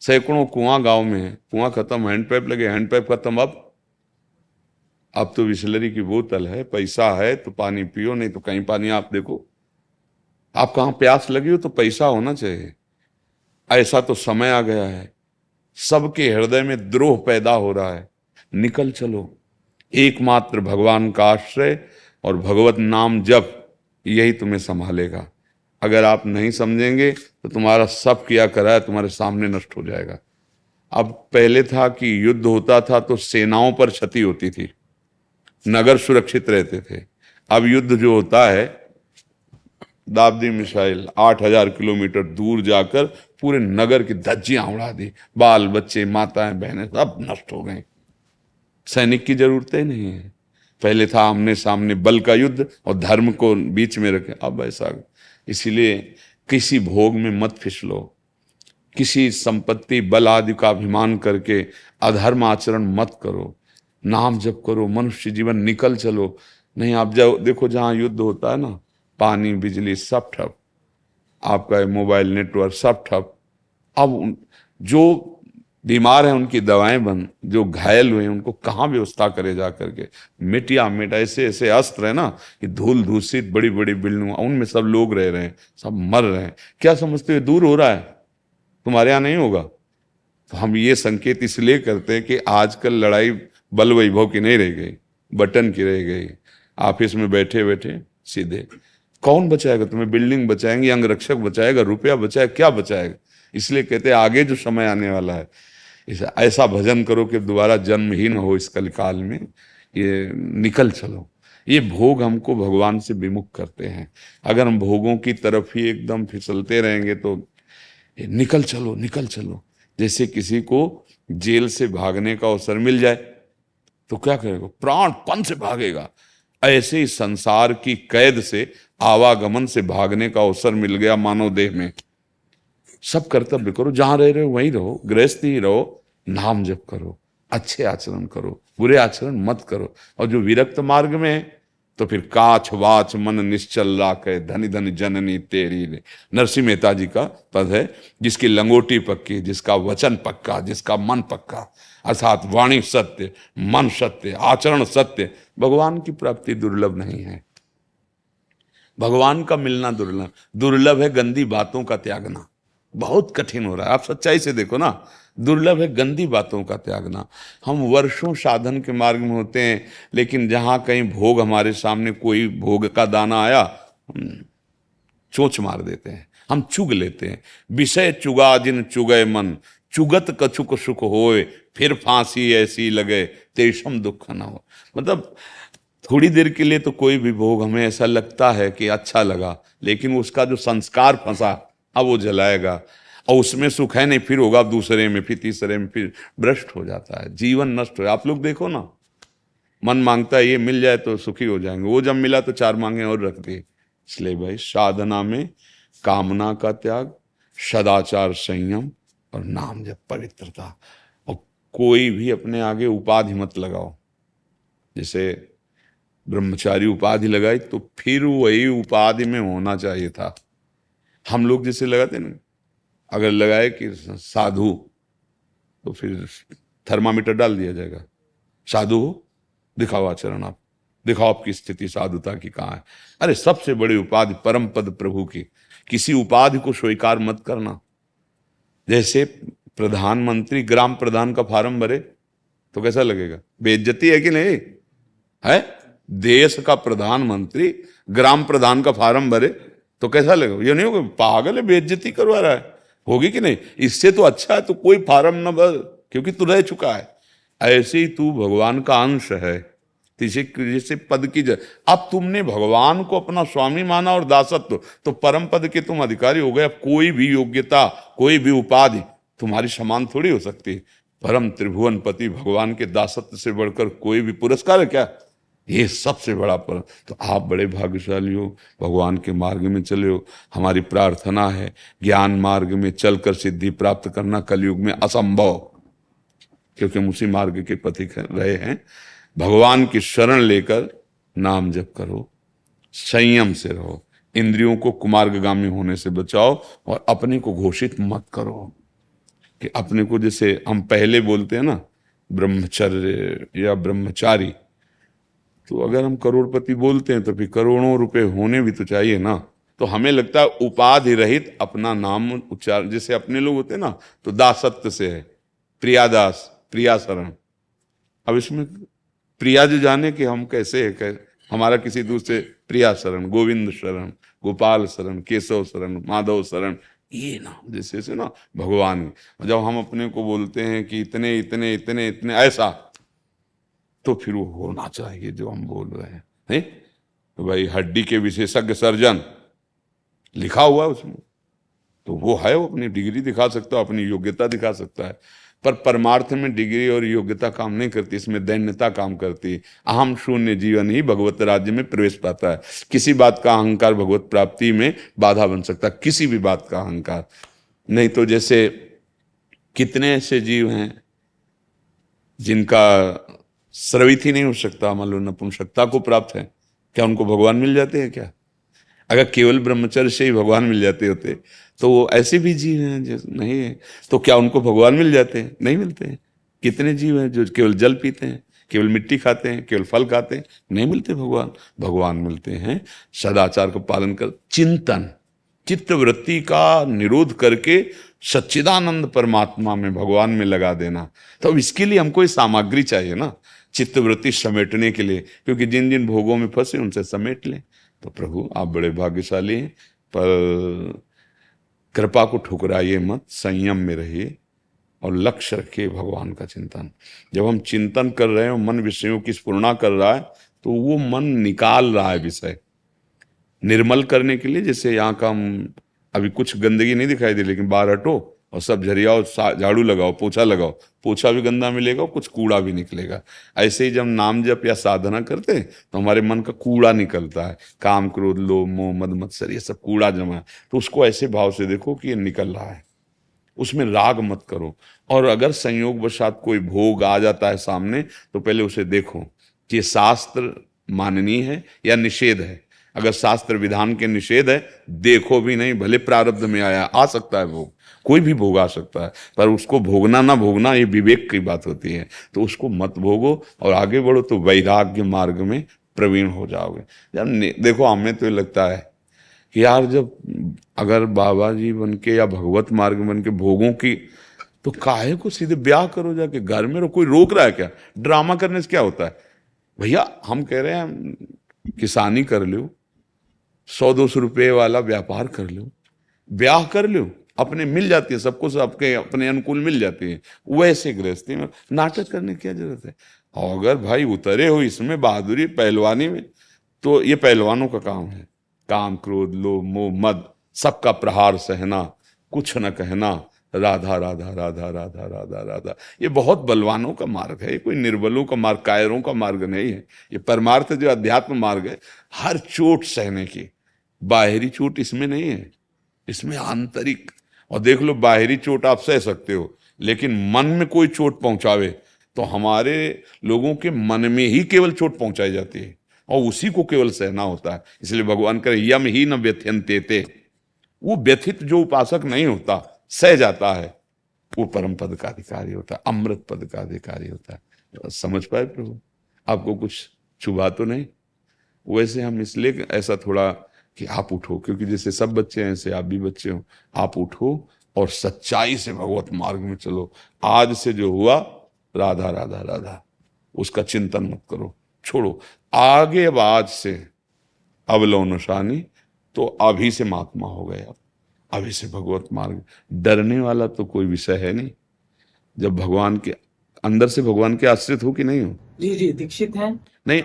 सैकड़ों कुआं गांव में है, कुआं खत्म, हैंडपैप लगे, हैंडपैप खत्म। अब तो बिसलरी की बोतल है, पैसा है तो पानी पियो, नहीं तो कहीं पानी आप देखो। आप कहाँ प्यास लगी हो तो पैसा होना चाहिए। ऐसा तो समय आ गया है, सबके हृदय में द्रोह पैदा हो रहा है। निकल चलो, एकमात्र भगवान का आश्रय और भगवत नाम जप, यही तुम्हें संभालेगा। अगर आप नहीं समझेंगे तो तुम्हारा सब किया करा है तुम्हारे सामने नष्ट हो जाएगा। अब पहले था कि युद्ध होता था तो सेनाओं पर क्षति होती थी, नगर सुरक्षित रहते थे। अब युद्ध जो होता है, दाबदी मिसाइल 8000 किलोमीटर दूर जाकर पूरे नगर की धज्जियां उड़ा दी, बाल बच्चे माताएं बहनें सब नष्ट हो गए। सैनिक की जरूरत ही नहीं है। पहले था आमने सामने बल का युद्ध और धर्म को बीच में रखे, अब ऐसा। इसीलिए किसी भोग में मत फिसलो, किसी संपत्ति बल आदि का अभिमान करके अधर्म आचरण मत करो। नाम जप करो, मनुष्य जीवन निकल चलो। नहीं, आप जाओ देखो जहां युद्ध होता है ना, पानी बिजली सब ठप, आपका मोबाइल नेटवर्क सब ठप। अब जो बीमार हैं उनकी दवाएं बंद, जो घायल हुए हैं उनको कहाँ व्यवस्था करे जा करके। मिटिया मिट ऐसे ऐसे अस्त्र है ना कि धूल धूसित बड़ी बड़ी बिल्डिंग, उनमें सब लोग रह रहे हैं, सब मर रहे हैं। क्या समझते हो दूर हो रहा है? तुम्हारे यहाँ नहीं होगा। तो हम ये संकेत इसलिए करते हैं कि आजकल लड़ाई बल वैभव की नहीं रह गई, बटन की रह गई। ऑफिस में बैठे बैठे सीधे कौन बचाएगा तुम्हें? बिल्डिंग बचाएंगे, अंगरक्षक बचाएगा, रुपया बचाएगा, क्या बचाएगा? इसलिए कहते हैं आगे जो समय आने वाला है, ऐसा भजन करो कि दोबारा जन्म ही न हो इस कलिकाल में। ये निकल चलो। ये भोग हमको भगवान से विमुख करते हैं। अगर हम भोगों की तरफ ही एकदम फिसलते रहेंगे तो निकल चलो निकल चलो। जैसे किसी को जेल से भागने का अवसर मिल जाए तो क्या करेगा? प्राणपण से भागेगा। ऐसे ही संसार की कैद से, आवागमन से भागने का अवसर मिल गया मानव देह में। सब कर्तव्य करो, जहां रह रहे हो वहीं रहो, गृहस्थी ही रहो, नाम जप करो, अच्छे आचरण करो, बुरे आचरण मत करो। और जो विरक्त मार्ग में है तो फिर काछ वाच मन निश्चल राखे, धनी धनी जननी तेरी। नरसिंह मेहता जी का पद है, जिसकी लंगोटी पक्की, जिसका वचन पक्का, जिसका मन पक्का, अर्थात वाणी सत्य, मन सत्य, आचरण सत्य, भगवान की प्राप्ति दुर्लभ नहीं है। भगवान का मिलना दुर्लभ, दुर्लभ है गंदी बातों का त्यागना, बहुत कठिन हो रहा है। आप सच्चाई से देखो ना, दुर्लभ है गंदी बातों का त्यागना। हम वर्षों साधन के मार्ग में होते हैं, लेकिन जहां कहीं भोग हमारे सामने कोई भोग का दाना आया, हम चोंच मार देते हैं, हम चुग लेते हैं। विषय चुगा जिन चुगय मन, चुगत कछुक सुख होए, फिर फांसी ऐसी लगे तेषम दुख न हो। मतलब थोड़ी देर के लिए तो कोई भी भोग हमें ऐसा लगता है कि अच्छा लगा, लेकिन उसका जो संस्कार फंसा अब वो जलाएगा, और उसमें सुख है नहीं, फिर होगा दूसरे में, फिर तीसरे में, फिर भ्रष्ट हो जाता है, जीवन नष्ट हो। आप लोग देखो ना, मन मांगता है ये मिल जाए तो सुखी हो जाएंगे, वो जब मिला तो 4 मांगे और रख दी। इसलिए भाई साधना में कामना का त्याग, सदाचार, संयम और नाम जप, पवित्रता। और कोई भी अपने आगे उपाधि मत लगाओ। जैसे ब्रह्मचारी उपाधि लगाई तो फिर वही उपाधि में होना चाहिए था। हम लोग जैसे लगाते ना, अगर लगाए कि साधु, तो फिर थर्मामीटर डाल दिया जाएगा, साधु हो, दिखाओ आचरण, आप दिखाओ आपकी स्थिति साधुता की कहाँ है। अरे सबसे बड़ी उपाधि परम पद प्रभु की, किसी उपाधि को स्वीकार मत करना। जैसे प्रधानमंत्री ग्राम प्रधान का फार्म भरे तो कैसा लगेगा? बेइज्जती है कि नहीं है? देश का प्रधानमंत्री ग्राम प्रधान का फार्म भरे तो कैसा लगेगा? ये नहीं होगा पागल है, बेइज्जती करवा रहा है, होगी कि नहीं? इससे तो अच्छा है तो कोई फार्म न भर, क्योंकि तू रह चुका है। ऐसे ही तू भगवान का अंश है, जैसे पद की अब तुमने भगवान को अपना स्वामी माना और दासत्व, तो परम पद के तुम अधिकारी हो गए। अब कोई भी योग्यता, कोई भी उपाधि तुम्हारी समान थोड़ी हो सकती। परम त्रिभुवन पति भगवान के दासत्व से बढ़कर कोई भी पुरस्कार है क्या? ये सबसे बड़ा पर। तो आप बड़े भाग्यशाली हो, भगवान के मार्ग में चले हो। हमारी प्रार्थना है ज्ञान मार्ग में चलकर सिद्धि प्राप्त करना कलयुग में असंभव, क्योंकि हम उसी मार्ग के पथिक रहे हैं। भगवान की शरण लेकर नाम जप करो, संयम से रहो, इंद्रियों को कुमार्गगामी होने से बचाओ, और अपने को घोषित मत करो कि अपने को, जैसे हम पहले बोलते हैं ना ब्रह्मचर्य या ब्रह्मचारी, तो अगर हम करोड़पति बोलते हैं तो फिर करोड़ों रुपए होने भी तो चाहिए ना। तो हमें लगता है उपाधि रहित अपना नाम उच्चारण, जैसे अपने लोग होते हैं ना तो दासत्व से है, प्रियादास, प्रिया शरण। अब इसमें प्रिया जो जाने कि हम कैसे है, हमारा किसी दूसरे प्रिया शरण, गोविंद शरण, गोपाल शरण, केशव शरण, माधव शरण, ये नाम जैसे से ना भगवान। जब हम अपने को बोलते हैं कि इतने इतने इतने इतने ऐसा, तो फिर वो होना चाहिए जो हम बोल रहे हैं, नहीं? तो भाई हड्डी के विशेषज्ञ सर्जन लिखा हुआ है उसमें, तो वो है, वो अपनी डिग्री दिखा सकता है, अपनी योग्यता दिखा सकता है। पर परमार्थ में डिग्री और योग्यता काम नहीं करती, इसमें दैन्यता काम करती। अहम शून्य जीवन ही भगवत राज्य में प्रवेश पाता है। किसी बात का अहंकार भगवत प्राप्ति में बाधा बन सकता है, किसी भी बात का अहंकार नहीं। तो जैसे कितने ऐसे जीव हैं जिनका स्रवित ही नहीं हो सकता, मान लो नपुंसकता को प्राप्त है, क्या उनको भगवान मिल जाते हैं क्या? अगर केवल ब्रह्मचर्य से ही भगवान मिल जाते होते तो वो ऐसे भी जीव हैं जो नहीं है, तो क्या उनको भगवान मिल जाते हैं? नहीं मिलते हैं। कितने जीव हैं जो केवल जल पीते हैं, केवल मिट्टी खाते हैं, केवल फल खाते हैं, नहीं मिलते भगवान। भगवान मिलते हैं सदाचार का पालन कर, चिंतन, चित्तवृत्ति का निरोध करके सच्चिदानंद परमात्मा में, भगवान में लगा देना। तो अब इसके लिए हमको ये सामग्री चाहिए ना, चित्तवृत्ति समेटने के लिए, क्योंकि जिन जिन भोगों में फंसे उनसे समेट लें। तो प्रभु आप बड़े भाग्यशाली हैं, पर कृपा को ठुकराइए मत, संयम में रहिए और लक्ष्य रखिए भगवान का चिंतन। जब हम चिंतन कर रहे हैं, मन विषयों की स्फुरना कर रहा है, तो वो मन निकाल रहा है विषय निर्मल करने के लिए। जैसे यहाँ का हम अभी कुछ गंदगी नहीं दिखाई दे, लेकिन बाहर हटो और सब झरियाओ, झाड़ू लगाओ, पोछा लगाओ, पोछा भी गंदा मिलेगा, कुछ कूड़ा भी निकलेगा। ऐसे ही जब नाम जप या साधना करते हैं तो हमारे मन का कूड़ा निकलता है, काम, क्रोध, लोभ, मोह, मद, मत्सर, ये सब कूड़ा जमा है। तो उसको ऐसे भाव से देखो कि ये निकल रहा है, उसमें राग मत करो। और अगर संयोग वशात कोई भोग आ जाता है सामने, तो पहले उसे देखो कि शास्त्र माननीय है या निषेध है। अगर शास्त्र विधान के निषेध है, देखो भी नहीं, भले प्रारब्ध में आया, आ सकता है भोग, कोई भी भोग आ सकता है, पर उसको भोगना ना भोगना ये विवेक की बात होती है। तो उसको मत भोगो और आगे बढ़ो। तो वैराग्य मार्ग में प्रवीण हो जाओगे। देखो हमें तो लगता है कि यार जब अगर बाबा जी बन के या भगवत मार्ग बन के भोगों की, तो काहे को सीधे ब्याह करो जाके, घर में रहो, कोई रोक रहा है क्या? ड्रामा करने से क्या होता है भैया? हम कह रहे हैं किसानी कर लो, 100-200 रुपये वाला व्यापार कर लो, ब्याह कर लो, अपने मिल जाती है सबको, सबके अपने अनुकूल मिल जाती है। वैसे गृहस्थी में नाटक करने की क्या जरूरत है? और अगर भाई उतरे हो इसमें बहादुरी पहलवानी में, तो ये पहलवानों का काम है। काम क्रोध लोभ मोह मद सबका प्रहार सहना, कुछ न कहना, राधा राधा राधा राधा राधा राधा, ये बहुत बलवानों का मार्ग है, ये कोई निर्बलों का मार्ग, कायरों का मार्ग नहीं है। ये परमार्थ जो अध्यात्म मार्ग है, हर चोट सहने की। बाहरी चोट इसमें नहीं है, इसमें आंतरिक। और देख लो, बाहरी चोट आप सह सकते हो, लेकिन मन में कोई चोट पहुंचावे तो हमारे लोगों के मन में ही केवल चोट पहुंचाई जाती है, और उसी को केवल सहना होता है। इसलिए भगवान करे यम ही न व्यथ्यन्ते, वो व्यथित जो उपासक नहीं होता, सह जाता है, वो परम पद का अधिकारी होता है, अमृत पद का अधिकारी होता है। समझ पाए प्रभु? आपको कुछ चुभा तो नहीं? वैसे हम इसलिए ऐसा थोड़ा कि आप उठो, क्योंकि जैसे सब बच्चे हैं ऐसे आप भी बच्चे हो, आप उठो और सच्चाई से भगवत मार्ग में चलो। आज से जो हुआ राधा राधा राधा, उसका चिंतन मत करो, छोड़ो आगे। अब आज से अवलौनशानी, तो अभी से महात्मा हो गए, अभी से भगवत मार्ग। डरने वाला तो कोई विषय है नहीं, जब भगवान के अंदर से भगवान के आश्रित हो कि नहीं हो। जी जी, दीक्षित हैं। नहीं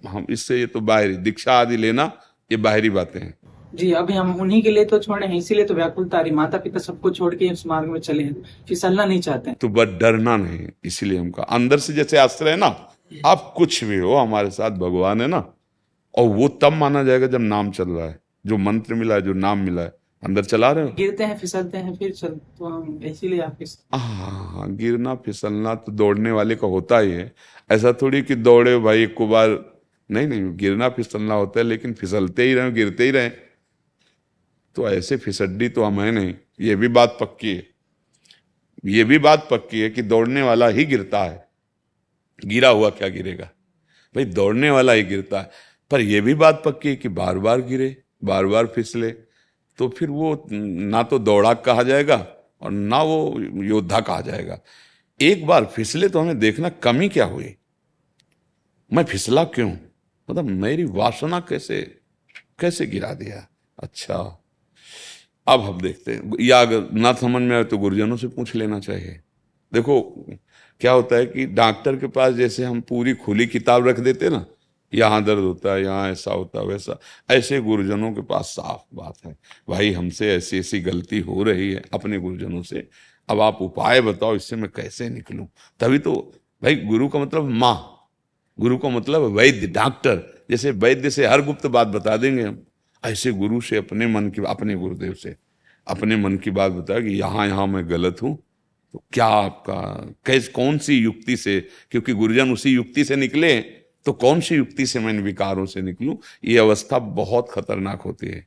हम इससे, ये तो बाहरी दीक्षा आदि लेना, ये बाहरी बातें हैं। जी, अभी हम उन्हीं के लिए तो छोड़े हैं, इसीलिए तो व्याकुलता आ रही, माता पिता सबको छोड़ के इस मार्ग में चले हैं, फिसलना नहीं चाहते हैं। तो बस डरना नहीं, इसीलिए हमका अंदर से जैसे आश्रय है ना, आप कुछ भी हो हमारे साथ भगवान है ना, और वो तब माना जाएगा जब नाम चल रहा है, जो मंत्र मिला है, जो नाम मिला है, अंदर चला रहे हो। गिरते हैं, फिसलते हैं, फिर चल, तो हम इसीलिए आपके हाँ, गिरना फिसलना तो दौड़ने वाले का होता ही है। ऐसा थोड़ी कि दौड़े भाई एक बार, नहीं नहीं, गिरना फिसलना होता है, लेकिन फिसलते ही रहे, गिरते ही रहे। तो ऐसे फिसड्डी तो हम है नहीं, ये भी बात पक्की है। ये भी बात पक्की है कि दौड़ने वाला ही गिरता है, गिरा हुआ क्या गिरेगा भाई, दौड़ने वाला ही गिरता है। पर यह भी बात पक्की है कि बार बार गिरे, बार बार फिसले, तो फिर वो ना तो दौड़ाक कहा जाएगा और ना वो योद्धा कहा जाएगा। एक बार फिसले तो हमें देखना कमी क्या हुई, मैं फिसला क्यों, मतलब मेरी वासना कैसे कैसे गिरा दिया। अच्छा, अब हम देखते हैं, या अगर ना समझ में आए तो गुरुजनों से पूछ लेना चाहिए। देखो क्या होता है कि डॉक्टर के पास जैसे हम पूरी खुली किताब रख देते ना, यहाँ दर्द होता है, यहाँ ऐसा होता है, वैसा, ऐसे गुरुजनों के पास साफ बात है, भाई हमसे ऐसी ऐसी गलती हो रही है, अपने गुरुजनों से, अब आप उपाय बताओ, इससे मैं कैसे निकलूं। तभी तो भाई गुरु का मतलब माँ, गुरु का मतलब वैद्य, डॉक्टर। जैसे वैद्य से हर गुप्त बात बता देंगे हम, ऐसे गुरु से अपने मन की, अपने गुरुदेव से अपने मन की बात बताया कि यहाँ यहाँ मैं गलत हूँ, तो क्या आपका कौन सी युक्ति से, क्योंकि गुरुजन उसी युक्ति से निकले, तो कौन सी युक्ति से मैं इन विकारों से निकलूं। ये अवस्था बहुत खतरनाक होती है,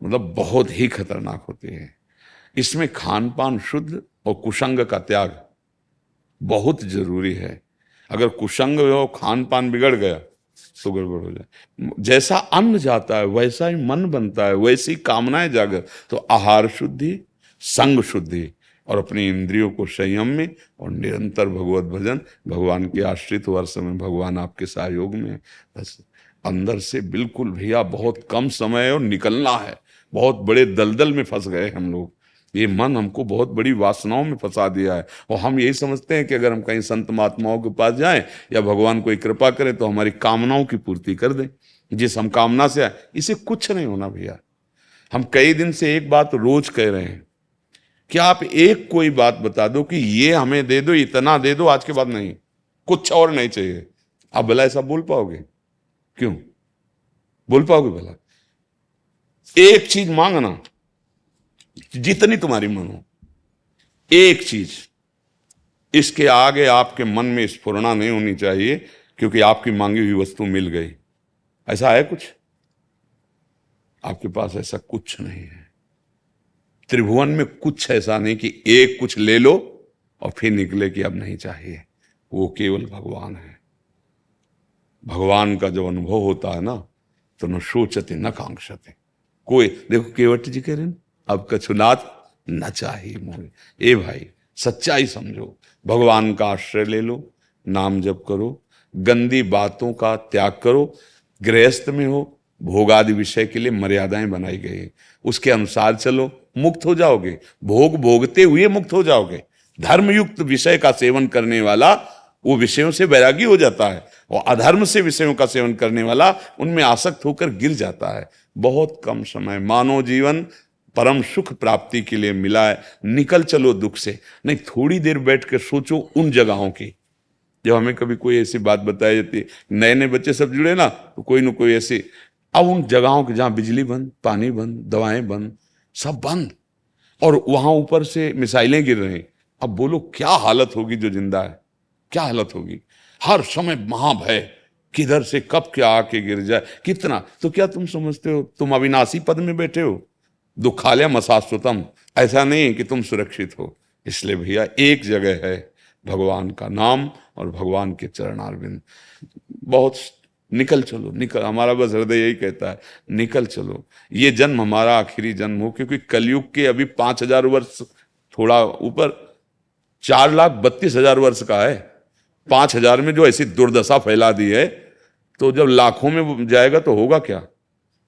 मतलब बहुत ही खतरनाक होती है। इसमें खान पान शुद्ध और कुसंग का त्याग बहुत जरूरी है। अगर कुसंग हो, खान पान बिगड़ गया तो गड़बड़ हो जाए। जैसा अन्न जाता है वैसा ही मन बनता है, वैसी कामनाएं जागर। तो आहार शुद्धि, संग शुद्धि, और अपनी इंद्रियों को संयम में, और निरंतर भगवत भजन, भगवान के आश्रित वर्ष में भगवान आपके सहयोग में। बस अंदर से बिल्कुल भैया बहुत कम समय और निकलना है। बहुत बड़े दलदल में फंस गए हम लोग, ये मन हमको बहुत बड़ी वासनाओं में फंसा दिया है। और हम यही समझते हैं कि अगर हम कहीं संत महात्माओं के पास जाएं या भगवान कोई कृपा करें तो हमारी कामनाओं की पूर्ति कर दें, जिस हम कामना से आए। इसे कुछ नहीं होना भैया। हम कई दिन से एक बात रोज कह रहे हैं कि आप एक कोई बात बता दो कि ये हमें दे दो, इतना दे दो, आज के बाद नहीं, कुछ और नहीं चाहिए। आप भला ऐसा बोल पाओगे? क्यों बोल पाओगे भला? एक चीज मांगना, जितनी तुम्हारी मन हो, एक चीज। इसके आगे आपके मन में स्फुरना नहीं होनी चाहिए, क्योंकि आपकी मांगी हुई वस्तु मिल गई। ऐसा है कुछ? आपके पास ऐसा कुछ नहीं है। त्रिभुवन में कुछ ऐसा नहीं कि एक कुछ ले लो और फिर निकले कि अब नहीं चाहिए। वो केवल भगवान है, भगवान का जब अनुभव होता है ना तो न शोचते न कांक्षते। कोई देखो केवट जी कह रहे हैं अब कछुनाथ न चाहिए मोहे। ए भाई सच्चाई समझो, भगवान का आश्रय ले लो, नाम जप करो, गंदी बातों का त्याग करो। गृहस्थ में हो, भोगादि विषय के लिए मर्यादाएं बनाई गई है, उसके अनुसार चलो, मुक्त हो जाओगे। भोग भोगते हुए मुक्त हो जाओगे। धर्मयुक्त विषय का सेवन करने वाला वो विषयों से वैरागी हो जाता है, और अधर्म से विषयों का सेवन करने वाला उनमें आसक्त होकर गिर जाता है। बहुत कम समय मानव जीवन परम सुख प्राप्ति के लिए मिला है, निकल चलो दुख से। नहीं, थोड़ी देर बैठ कर सोचो उन जगहों की। जब हमें कभी कोई ऐसी बात बताई जाती है, नए नए बच्चे सब जुड़े ना, तो कोई न कोई ऐसी, अब उन जगहों की जहां बिजली बंद, पानी बंद, दवाएं बंद, सब बंद, और वहां ऊपर से मिसाइलें गिर रही, अब बोलो क्या हालत होगी जो जिंदा है, क्या हालत होगी। हर समय महाभय, किधर से कब क्या आके गिर जाए, कितना। तो क्या तुम समझते हो तुम अविनाशी पद में बैठे हो? दुखालय मसास्तुतम, ऐसा नहीं है कि तुम सुरक्षित हो। इसलिए भैया एक जगह है, भगवान का नाम और भगवान के चरणारविंद। बहुत निकल चलो, निकल, हमारा बस हृदय यही कहता है निकल चलो। ये जन्म हमारा आखिरी जन्म हो, क्योंकि कलयुग के अभी 5,000 वर्ष थोड़ा ऊपर 4,32,000 वर्ष का है। 5,000 में जो ऐसी दुर्दशा फैला दी है, तो जब लाखों में जाएगा तो होगा क्या।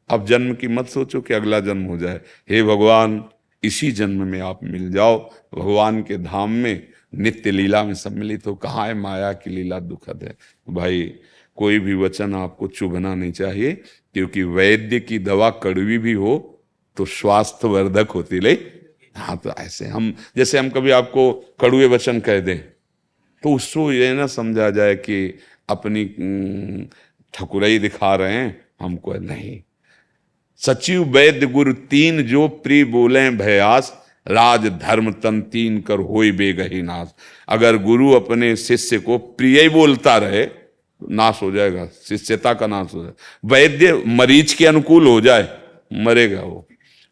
अब जन्म की मत सोचो कि अगला जन्म हो जाए। हे भगवान, इसी जन्म में आप मिल जाओ भगवान के धाम में, नित्य लीला में सम्मिलित हो। कहाँ है माया की लीला दुखद है। भाई कोई भी वचन आपको चुभना नहीं चाहिए, क्योंकि वैद्य की दवा कड़वी भी हो तो स्वास्थ्य वर्धक होती ले। हाँ, तो ऐसे हम, जैसे हम कभी आपको कड़वे वचन कह दें तो उसको ये ना समझा जाए कि अपनी ठकुराई दिखा रहे हैं हमको, नहीं। सचिव वैद्य गुरु तीन जो प्रिय बोले भयास, राज धर्म तन तीन कर होई बेगही नाश। अगर गुरु अपने शिष्य को प्रिय ही बोलता रहे तो नाश हो जाएगा, शिष्यता का नाश हो जाएगा। वैद्य मरीज के अनुकूल हो जाए मरेगा वो,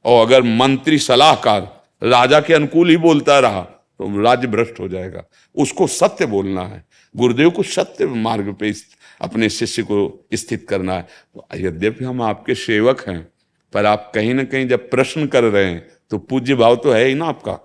और अगर मंत्री सलाहकार राजा के अनुकूल ही बोलता रहा तो राज्य भ्रष्ट हो जाएगा। उसको सत्य बोलना है, गुरुदेव को सत्य मार्ग पे अपने शिष्य को स्थित करना है। तो यद्यपि हम आपके सेवक हैं, पर आप कहीं ना कहीं जब प्रश्न कर रहे हैं तो पूज्य भाव तो है ही ना आपका।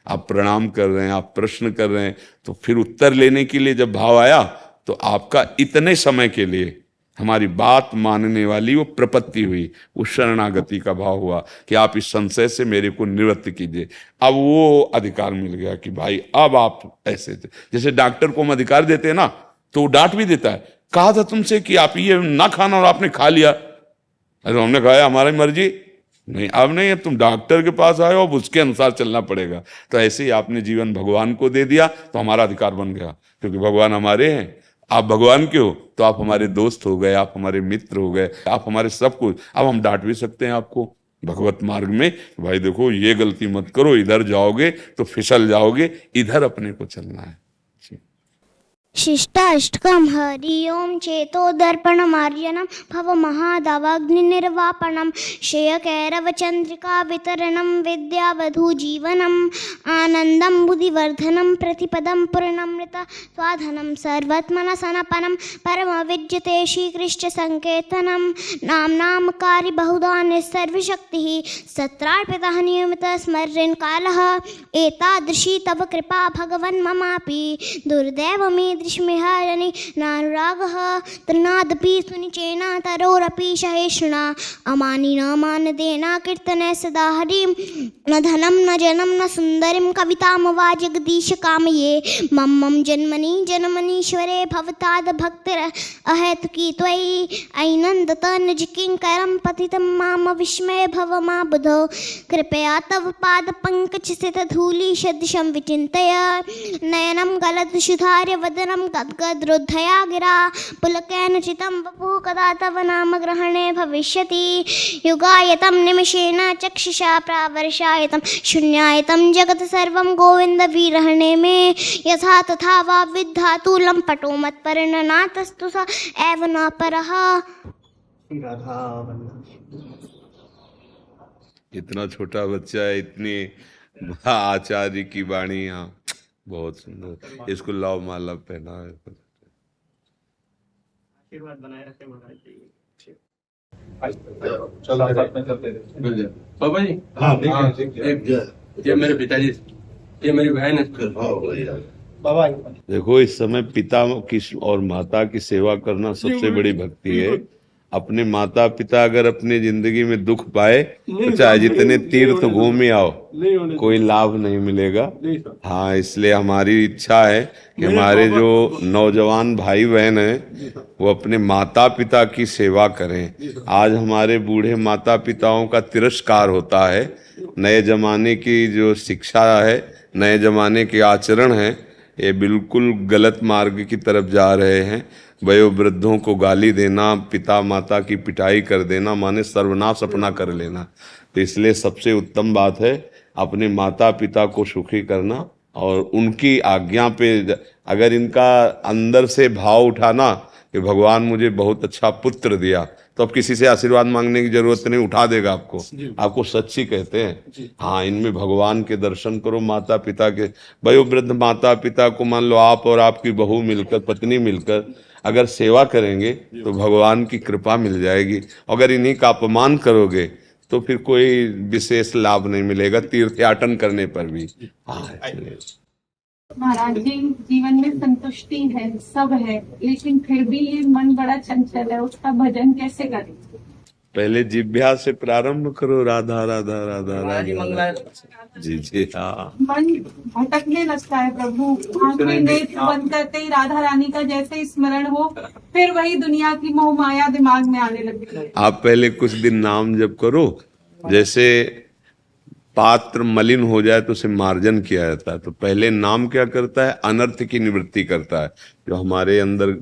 आप प्रणाम कर रहे हैं, आप प्रश्न कर रहे हैं, तो फिर उत्तर लेने के लिए जब भाव आया तो आपका इतने समय के लिए हमारी बात मानने वाली वो प्रपत्ति हुई, वो शरणागति का भाव हुआ कि आप इस संशय से मेरे को निवृत्त कीजिए। अब वो अधिकार मिल गया कि भाई अब आप ऐसे थे। जैसे डॉक्टर को हम अधिकार देते हैं ना, तो डांट भी देता है, कहा था तुमसे कि आप ये ना खाना और आपने खा लिया। अरे हमने कहा हमारी मर्जी नहीं, अब नहीं, अब तुम डॉक्टर के पास आए हो, अब उसके अनुसार चलना पड़ेगा। तो ऐसे ही आपने जीवन भगवान को दे दिया तो हमारा अधिकार बन गया, क्योंकि भगवान हमारे हैं, आप भगवान के हो, तो आप हमारे दोस्त हो गए, आप हमारे मित्र हो गए, आप हमारे सब कुछ। अब हम डांट भी सकते हैं आपको भगवत मार्ग में, भाई देखो ये गलती मत करो, इधर जाओगे तो फिसल जाओगे, इधर अपने को चलना है। शिष्टाष्टकं हरि ओम चेतो दर्पणमार्जनं भव महादावाग्निर्वापणं श्रेयकैरवचन्द्रिका वितरणं विद्यावधूजीवनम् आनन्दं बुद्धिवर्धनं प्रतिपदं पूर्णमृत स्वाधनं सर्वत्मनसनपनं परमविद्यते श्रीकृष्णसङ्केतनं नाम्नामकारि बहुधा निस्सर्वशक्तिः सत्रार्पितः नियमितः स्मरन् कालः एतादृशी तव कृपा भगवन् ममापि दुर्दैव मे दृश्मिहारनि नानुरागः तृणादपि सुनिचेन तरोरपि सहिष्णुना अमानिना मानदेना कीर्तने सदा हरिं न धनं न जनं न सुन्दरीं कवितां वा जगदीश कामये मम जन्मनि जन्मनीश्वरे भवताद् भक्तिर अहेतुकी त्वयि ऐनन्दत निज किङ्करं पतितं माम विस्मय भव मा बुधो कृपया तव पाद पंकज स्थित धूलि सदृशं विचिन्तय नयनं गलदशुधार्य वदनं गद्गद्रोद्धया गिरा पुलकेन चितं वपुः कदा तव नाम ग्रहणे भविष्यति युगायतं निमिषेण चक्षुषा प्रावर्षायतं शून्यायतं जगत् सर्वं गोविन्द विरहणे मे यथा तथा वा विद्धातु लम्पटो मत्परिणनातस्तु स एव न परः। इतना छोटा बच्चा है, इतनी आचार्य की वाणी, यहाँ बहुत सुंदर। इसको लाव माला पहना है। आशीर्वाद बनाए रखे महाराज जी। चलो साथ में चलते हैं बाबा जी। हाँ ये मेरे पिताजी, ये मेरी बहन है बाबा। देखो, इस समय पिता की और माता की सेवा करना सबसे बड़ी भक्ति है। अपने माता पिता अगर अपनी जिंदगी में दुख पाए तो चाहे जितने तीर्थ घूम आओ, कोई लाभ नहीं मिलेगा। हाँ, इसलिए हमारी इच्छा है कि हमारे जो नौजवान भाई बहन हैं वो अपने माता पिता की सेवा करें। आज हमारे बूढ़े माता पिताओं का तिरस्कार होता है। नए जमाने की जो शिक्षा है, नए जमाने के आचरण है, ये बिल्कुल गलत मार्ग की तरफ जा रहे हैं। वयोवृद्धों को गाली देना, पिता माता की पिटाई कर देना, माने सर्वनाश अपना कर लेना। तो इसलिए सबसे उत्तम बात है अपने माता पिता को सुखी करना और उनकी आज्ञा पे अगर इनका अंदर से भाव उठाना कि भगवान मुझे बहुत अच्छा पुत्र दिया, तो अब किसी से आशीर्वाद मांगने की जरूरत नहीं, उठा देगा आपको। आपको सच्ची कहते हैं। हाँ, इनमें भगवान के दर्शन करो। माता पिता के, वयोवृद्ध माता पिता को मान लो आप और आपकी बहू मिलकर, पत्नी मिलकर अगर सेवा करेंगे तो भगवान की कृपा मिल जाएगी। अगर इन्हीं का अपमान करोगे तो फिर कोई विशेष लाभ नहीं मिलेगा तीर्थयाटन करने पर भी। हाँ, महाराज जी, जीवन में संतुष्टि है, सब है, लेकिन फिर भी ये मन बड़ा चंचल है, उसका भजन कैसे करें? पहले जिह्वा से प्रारंभ करो, राधा राधा राधा राधा। जी जी हाँ। मन भटकने लगता है प्रभु, आंखें नेत्र बंद करते ही राधा रानी का जैसे स्मरण हो, फिर वही दुनिया की मोह माया दिमाग में आने लगती है। आप पहले कुछ दिन नाम जप करो। जैसे पात्र मलिन हो जाए तो उसे मार्जन किया जाता है, तो पहले नाम क्या करता है, अनर्थ की निवृत्ति करता है। जो हमारे अंदर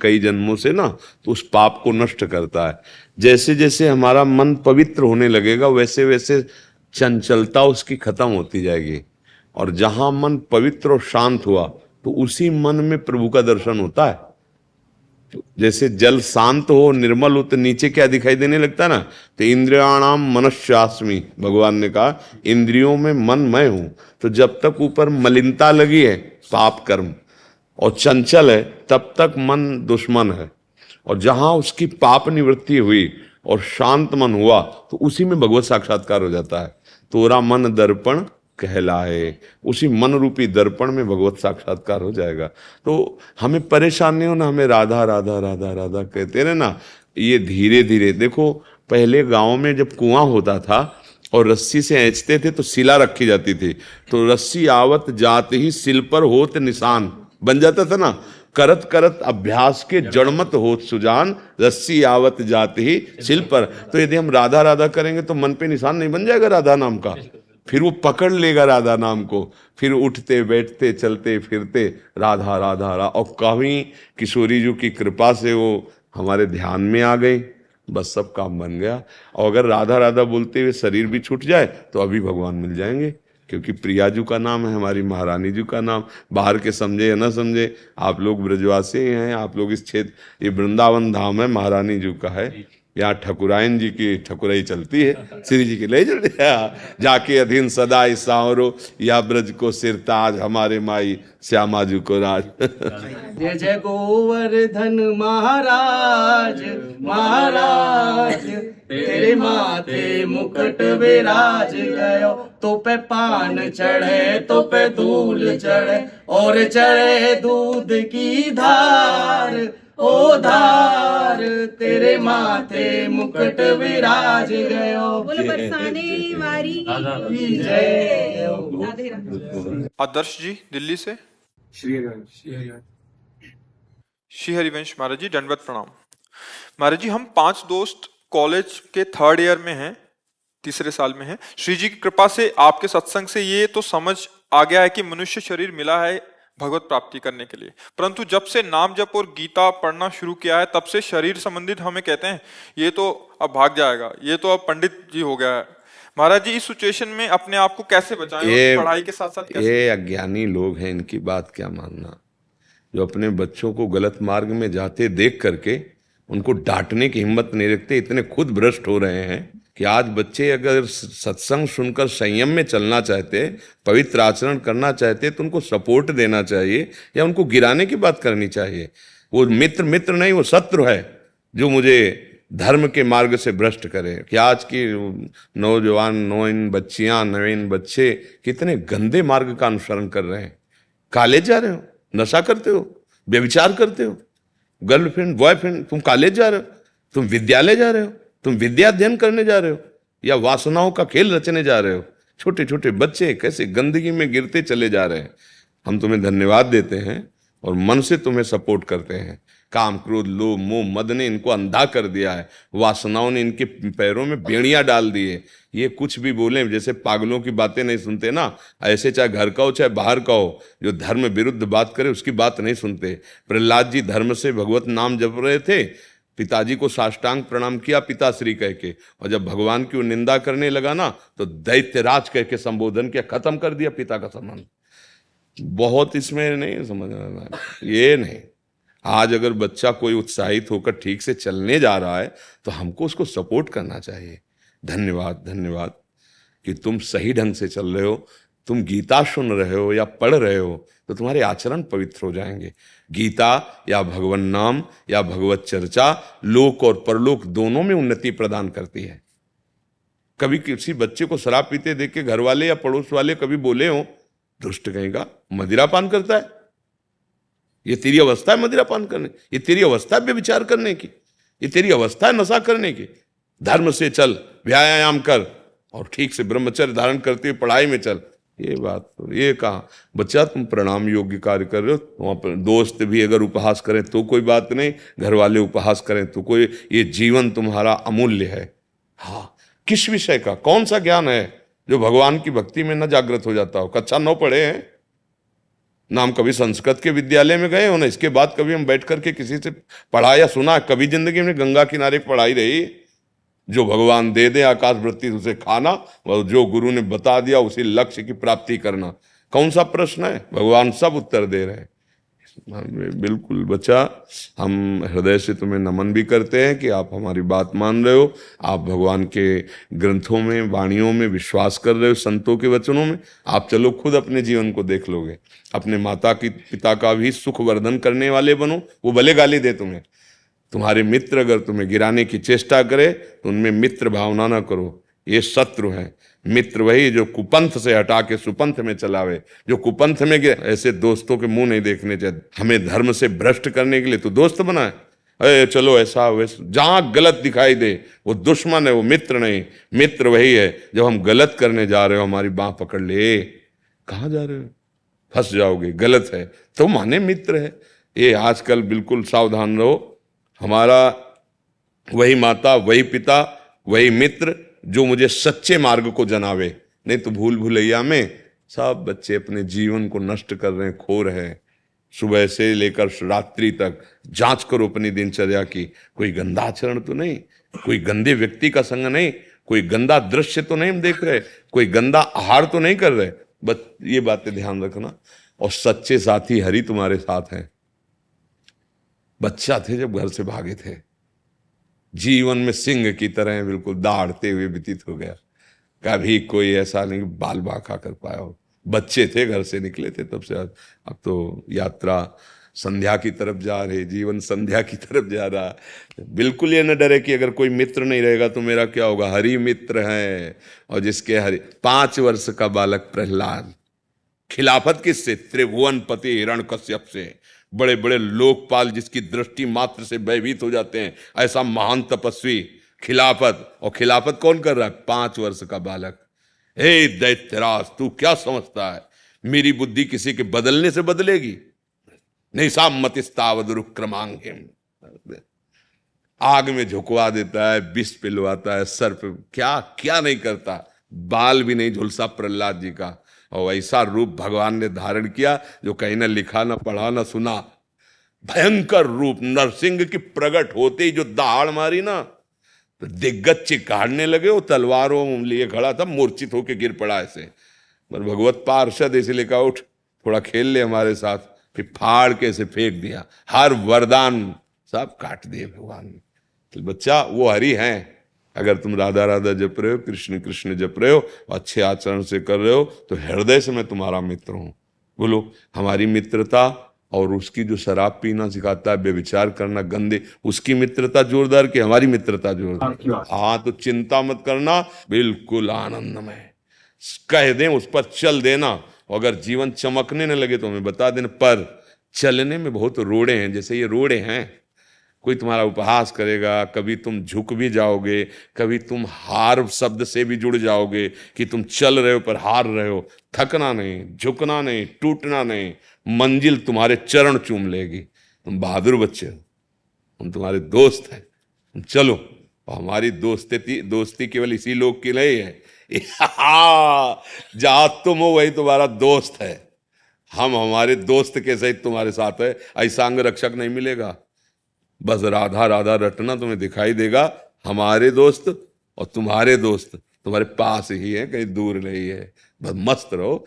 कई जन्मों से ना, तो उस पाप को नष्ट करता है। जैसे जैसे हमारा मन पवित्र होने लगेगा वैसे वैसे चंचलता उसकी खत्म होती जाएगी। और जहां मन पवित्र और शांत हुआ तो उसी मन में प्रभु का दर्शन होता है। जैसे जल शांत हो, निर्मल हो, तो नीचे क्या दिखाई देने लगता है ना, तो इंद्रियाणाम मनश्चास्मि, भगवान ने कहा इंद्रियों में मन मैं हूं। तो जब तक ऊपर मलिनता लगी है, पाप कर्म और चंचल है, तब तक मन दुश्मन है। और जहां उसकी पाप निवृत्ति हुई और शांत मन हुआ तो उसी में भगवत साक्षात्कार हो जाता है। तोरा मन दर्पण कहलाए, उसी मन रूपी दर्पण में भगवत साक्षात्कार हो जाएगा। तो हमें परेशान नहीं होना, हमें राधा राधा राधा राधा कहते रहे ना। ये धीरे धीरे देखो, पहले गांव में जब कुआं होता था और रस्सी से ऐंचते थे तो शिला रखी जाती थी, तो रस्सी आवत जात ही सिल पर होत निशान बन जाता था ना। करत करत अभ्यास के जड़मत होत सुजान, रस्सी आवत जात ही सिल पर। तो यदि हम राधा राधा करेंगे तो मन पे निशान नहीं बन जाएगा राधा नाम का, फिर वो पकड़ लेगा राधा नाम को। फिर उठते बैठते चलते फिरते राधा राधा राधा। और कभी किशोरी जी की कृपा से वो हमारे ध्यान में आ गई, बस सब काम बन गया। और अगर राधा राधा बोलते हुए शरीर भी छूट जाए तो अभी भगवान मिल जाएंगे, क्योंकि प्रिया जी का नाम है, हमारी महारानी जी का नाम। बाहर के समझे या ना समझे, आप लोग ब्रजवासी हैं, आप लोग इस क्षेत्र, ये वृंदावन धाम है, महारानी जी का है। यहाँ ठकुरायन जी की ठकुराई चलती है, श्री जी की ले चलती है। जाके अधीन सदा सांवरो, या ब्रज को सिरताज, हमारे माई श्यामा जी को राज। जय जय गोवर्धन महाराज, महाराज तेरे माथे मुकुट विराज गयो, तो पे पान चढ़े तो पे धूल चढ़े, और चढ़े दूध की धार, ओ धार तेरे माथे मुकुट विराज गयो। बोलो बरसाने वारी की जय। आदर्श जी दिल्ली से। श्री श्री हरिवंश महाराज जी, दंडवत प्रणाम। महाराज जी, हम 5 दोस्त कॉलेज के 3rd ईयर में हैं, 3रे साल में हैं। श्री जी की कृपा से, आपके सत्संग से ये तो समझ आ गया है कि मनुष्य शरीर मिला है भगवत प्राप्ति करने के लिए, परंतु जब से नाम जप और गीता पढ़ना शुरू किया है तब से शरीर संबंधित हमें कहते हैं ये तो अब भाग जाएगा, ये तो अब पंडित जी हो गया है। महाराज जी, इस सिचुएशन में अपने आप को कैसे बचाएं, पढ़ाई के साथ साथ कैसे? ये अज्ञानी लोग हैं, इनकी बात क्या मानना, जो अपने बच्चों को गलत मार्ग में जाते देख करके उनको डांटने की हिम्मत नहीं रखते, इतने खुद भ्रष्ट हो रहे हैं कि आज बच्चे अगर सत्संग सुनकर संयम में चलना चाहते, पवित्र आचरण करना चाहते, तो उनको सपोर्ट देना चाहिए या उनको गिराने की बात करनी चाहिए। वो मित्र मित्र नहीं, वो शत्रु है जो मुझे धर्म के मार्ग से भ्रष्ट करे। कि आज की नौजवान, नौइन बच्चियां, नवीन बच्चे कितने गंदे मार्ग का अनुसरण कर रहे हैं। कॉलेज जा रहे हो, नशा करते हो, व्यभिचार करते हो, गर्लफ्रेंड बॉयफ्रेंड, तुम कॉलेज जा रहे हो, तुम विद्यालय जा रहे हो, तुम विद्या अध्ययन करने जा रहे हो, या वासनाओं का खेल रचने जा रहे हो। छोटे छोटे बच्चे कैसे गंदगी में गिरते चले जा रहे हैं। हम तुम्हें धन्यवाद देते हैं और मन से तुम्हें सपोर्ट करते हैं। काम, क्रोध, लोभ, मोह, मद ने इनको अंधा कर दिया है। वासनाओं ने इनके पैरों में बेड़ियां डाल दी है। ये कुछ भी बोले, जैसे पागलों की बातें नहीं सुनते ना, ऐसे चाहे घर का हो चाहे बाहर का हो, जो धर्म विरुद्ध बात करे उसकी बात नहीं सुनते। प्रहलाद जी धर्म से भगवत नाम जप रहे थे, पिताजी को साष्टांग प्रणाम किया पिताश्री कह के, और जब भगवान की वो निंदा करने लगा ना तो दैत्यराज कह के संबोधन किया, खत्म कर दिया पिता का सम्मान। बहुत इसमें नहीं समझना, ये नहीं। आज अगर बच्चा कोई उत्साहित होकर ठीक से चलने जा रहा है तो हमको उसको सपोर्ट करना चाहिए। धन्यवाद, धन्यवाद कि तुम सही ढंग से चल रहे हो। तुम गीता सुन रहे हो या पढ़ रहे हो तो तुम्हारे आचरण पवित्र हो जाएंगे। गीता या भगवान नाम या भगवत चर्चा लोक और परलोक दोनों में उन्नति प्रदान करती है। कभी किसी बच्चे को शराब पीते देख के घर वाले या पड़ोस वाले कभी बोले हो, दुष्ट कहेगा, मदिरा पान करता है, ये तेरी अवस्था है मदिरा पान करने, ये तेरी अवस्था है व्यभिचार करने की, ये तेरी अवस्था है नशा करने की। धर्म से चल, व्यायाम कर और ठीक से ब्रह्मचर्य धारण करते हुए पढ़ाई में चल। ये बात तो ये कहा, बच्चा तुम प्रणाम योग्य कार्य कर रहे हो। वहां पर दोस्त भी अगर उपहास करें तो कोई बात नहीं, घर वाले उपहास करें तो कोई, ये जीवन तुम्हारा अमूल्य है। हाँ, किस विषय का, कौन सा ज्ञान है जो भगवान की भक्ति में न जागृत हो जाता हो। कक्षा 9 पढ़े हैं ना, हम कभी संस्कृत के विद्यालय में गए हो ना, इसके बाद कभी हम बैठ करके किसी से पढ़ा या सुना, कभी जिंदगी में गंगा किनारे पढ़ाई रही। जो भगवान दे दे आकाश वृत्ति उसे खाना, और जो गुरु ने बता दिया उसी लक्ष्य की प्राप्ति करना। कौन सा प्रश्न है, भगवान सब उत्तर दे रहे हैं। बिल्कुल बच्चा, हम हृदय से तुम्हें नमन भी करते हैं कि आप हमारी बात मान रहे हो, आप भगवान के ग्रंथों में, वाणियों में विश्वास कर रहे हो, संतों के वचनों में। आप चलो खुद अपने जीवन को देख लोगे, अपने माता की पिता का भी सुख वर्धन करने वाले बनो। वो भले गाली दे तुम्हें, तुम्हारे मित्र अगर तुम्हें गिराने की चेष्टा करे तो उनमें मित्र भावना ना करो, ये शत्रु है। मित्र वही जो कुपंथ से हटा के सुपंथ में चलावे, जो कुपंथ में गिरे। ऐसे दोस्तों के मुंह नहीं देखने चाहिए। हमें धर्म से भ्रष्ट करने के लिए तो दोस्त बनाए, अरे चलो ऐसा वैसा, जहां गलत दिखाई दे वो दुश्मन है, वो मित्र नहीं। मित्र वही है जब हम गलत करने जा रहे हो हमारी बाह पकड़ ले, कहाँ जा रहे हो, फंस जाओगे, गलत है तो माने मित्र है। ये आजकल बिल्कुल सावधान रहो। हमारा वही माता, वही पिता, वही मित्र जो मुझे सच्चे मार्ग को जनावे। नहीं तो भूल भुलैया में सब बच्चे अपने जीवन को नष्ट कर रहे हैं, खो रहे हैं। सुबह से लेकर रात्रि तक जांच करो अपनी दिनचर्या की, कोई गंदा आचरण तो नहीं, कोई गंदे व्यक्ति का संग नहीं, कोई गंदा दृश्य तो नहीं हम देख रहे, कोई गंदा आहार तो नहीं कर रहे। बस ये बातें ध्यान रखना। और सच्चे साथी हरि तुम्हारे साथ हैं। बच्चा थे जब घर से भागे थे, जीवन में सिंह की तरह बिल्कुल दहाड़ते हुए व्यतीत हो गया। कभी कोई ऐसा नहीं बाल बांका कर पाया हो। बच्चे थे, घर से निकले थे तब से अब तो यात्रा संध्या की तरफ जा रही, जीवन संध्या की तरफ जा रहा है। बिल्कुल ये न डरे कि अगर कोई मित्र नहीं रहेगा तो मेरा क्या होगा। हरि मित्र है। और जिसके हरि 5 वर्ष का बालक प्रहलाद, खिलाफत किससे, त्रिभुवन पति हिरण्यकश्यप से, बड़े बड़े लोकपाल जिसकी दृष्टि मात्र से भयभीत हो जाते हैं, ऐसा महान तपस्वी खिलाफत। और खिलाफत कौन कर रहा है, 5 वर्ष का बालक। हे दैत्यराज, तू क्या समझता है मेरी बुद्धि किसी के बदलने से बदलेगी? नहीं, सामतिस्तावदुरुक्रमांगिम, आग में झुकवा देता है, विष पिलवाता है, सर पे क्या क्या नहीं करता, बाल भी नहीं झुलसा प्रहलाद जी का। और ऐसा रूप भगवान ने धारण किया जो कहीं ना लिखा ना पढ़ा ना सुना। भयंकर रूप, नरसिंह की प्रकट होते ही जो दहाड़ मारी ना तो दिग्गज चिकाड़ने लगे। वो तलवारों लिए खड़ा था, मूर्छित होके गिर पड़ा ऐसे। पर भगवत पार्षद इसलिए कहा उठ थोड़ा खेल ले हमारे साथ, फिर फाड़ के ऐसे फेंक दिया। हर वरदान सब काट दिए भगवान ने। तो बच्चा वो हरि हैं। अगर तुम राधा राधा जप रहे हो, कृष्ण कृष्ण जप रहे हो, अच्छे आचरण से कर रहे हो तो हृदय से मैं तुम्हारा मित्र हूं। बोलो, हमारी मित्रता और उसकी जो शराब पीना सिखाता है, व्यभिचार करना, गंदे, उसकी मित्रता जोरदार कि हमारी मित्रता जोरदार? हाँ, तो चिंता मत करना, बिल्कुल आनंदमय कह दें, उस पर चल देना। अगर जीवन चमकने न लगे तो हमें बता देना। पर चलने में बहुत रोड़े हैं, जैसे ये रोड़े हैं, कोई तुम्हारा उपहास करेगा, कभी तुम झुक भी जाओगे, कभी तुम हार शब्द से भी जुड़ जाओगे कि तुम चल रहे हो पर हार रहे हो। थकना नहीं, झुकना नहीं, टूटना नहीं, मंजिल तुम्हारे चरण चूम लेगी। तुम बहादुर बच्चे हो, हम तुम्हारे दोस्त हैं, तुम चलो। और हमारी दोस्ती केवल इसी लोग की नहीं है, जहां तुम हो वही तुम्हारा दोस्त है। हम हमारे दोस्त के सहित तुम्हारे साथ है, ऐसा अंग रक्षक नहीं मिलेगा। बस राधा राधा रटना तुम्हें दिखाई देगा। हमारे दोस्त और तुम्हारे दोस्त तुम्हारे पास ही है, कहीं दूर नहीं है। बस मस्त रहो।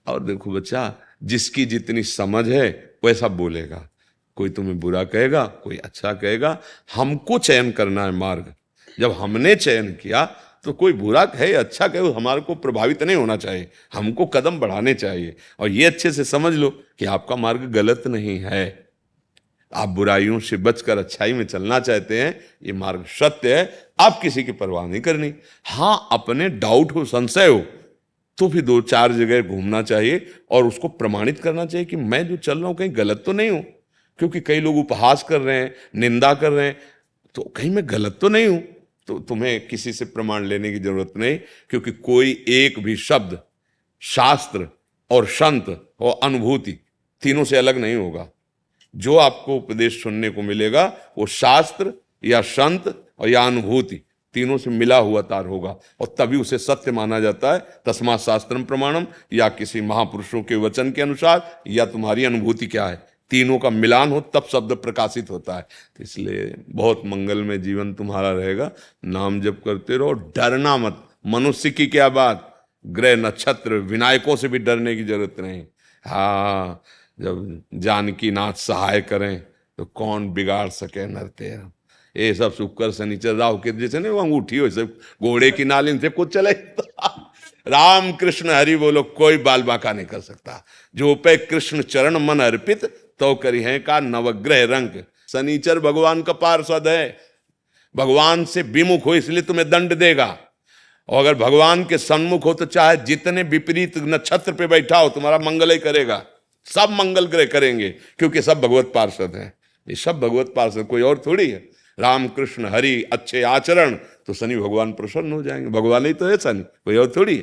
और देखो बच्चा, जिसकी जितनी समझ है वैसा बोलेगा। कोई तुम्हें बुरा कहेगा, कोई अच्छा कहेगा। हमको चयन करना है मार्ग। जब हमने चयन किया तो कोई बुरा कहे अच्छा कहे, हमारे को प्रभावित नहीं होना चाहिए, हमको कदम बढ़ाने चाहिए। और ये अच्छे से समझ लो कि आपका मार्ग गलत नहीं है। आप बुराइयों से बचकर अच्छाई में चलना चाहते हैं, ये मार्ग सत्य है। आप किसी की परवाह नहीं करनी। हाँ, अपने डाउट हो, संशय हो, तो फिर 2-4 जगह घूमना चाहिए और उसको प्रमाणित करना चाहिए कि मैं जो चल रहा हूं कहीं गलत तो नहीं हूं। क्योंकि कई लोग उपहास कर रहे हैं, निंदा कर रहे हैं, तो कहीं मैं गलत तो नहीं हूं। तो तुम्हें किसी से प्रमाण लेने की जरूरत नहीं, क्योंकि कोई एक भी शब्द शास्त्र और संत और अनुभूति तीनों से अलग नहीं होगा। जो आपको उपदेश सुनने को मिलेगा वो शास्त्र या संत और या अनुभूति तीनों से मिला हुआ तार होगा, और तभी उसे सत्य माना जाता है। तस्मात् शास्त्रम प्रमाणम, या किसी महापुरुषों के वचन के अनुसार, या तुम्हारी अनुभूति क्या है, तीनों का मिलान हो तब शब्द प्रकाशित होता है। तो इसलिए बहुत मंगल में जीवन तुम्हारा रहेगा। नाम जप करते रहो, डरना मत। मनुष्य की क्या बात, ग्रह नक्षत्र विनायकों से भी डरने की जरूरत नहीं। हाँ, जब जानकी नाथ सहाय करें तो कौन बिगाड़ सके नरतेरम। ये सब शुक्र शनिचर राहु के जैसे नहीं, वो अंगूठी हो, सब घोड़े की नालिन से कुछ चले। राम कृष्ण हरि बोलो, कोई बाल बांका नहीं कर सकता। जो पे कृष्ण चरण मन अर्पित, तो करी है का नवग्रह रंग। शनिचर भगवान का पार्षद है, भगवान से विमुख हो इसलिए तुम्हें दंड देगा। और अगर भगवान के सन्मुख हो तो चाहे जितने विपरीत नक्षत्र पे बैठा हो, तुम्हारा मंगल ही करेगा। सब मंगल ग्रह करेंगे, क्योंकि सब भगवत पार्षद हैं। ये सब भगवत पार्षद, कोई और थोड़ी है। राम कृष्ण हरि अच्छे आचरण, तो शनि भगवान प्रसन्न हो जाएंगे। भगवान ही तो है शनि, कोई और थोड़ी है।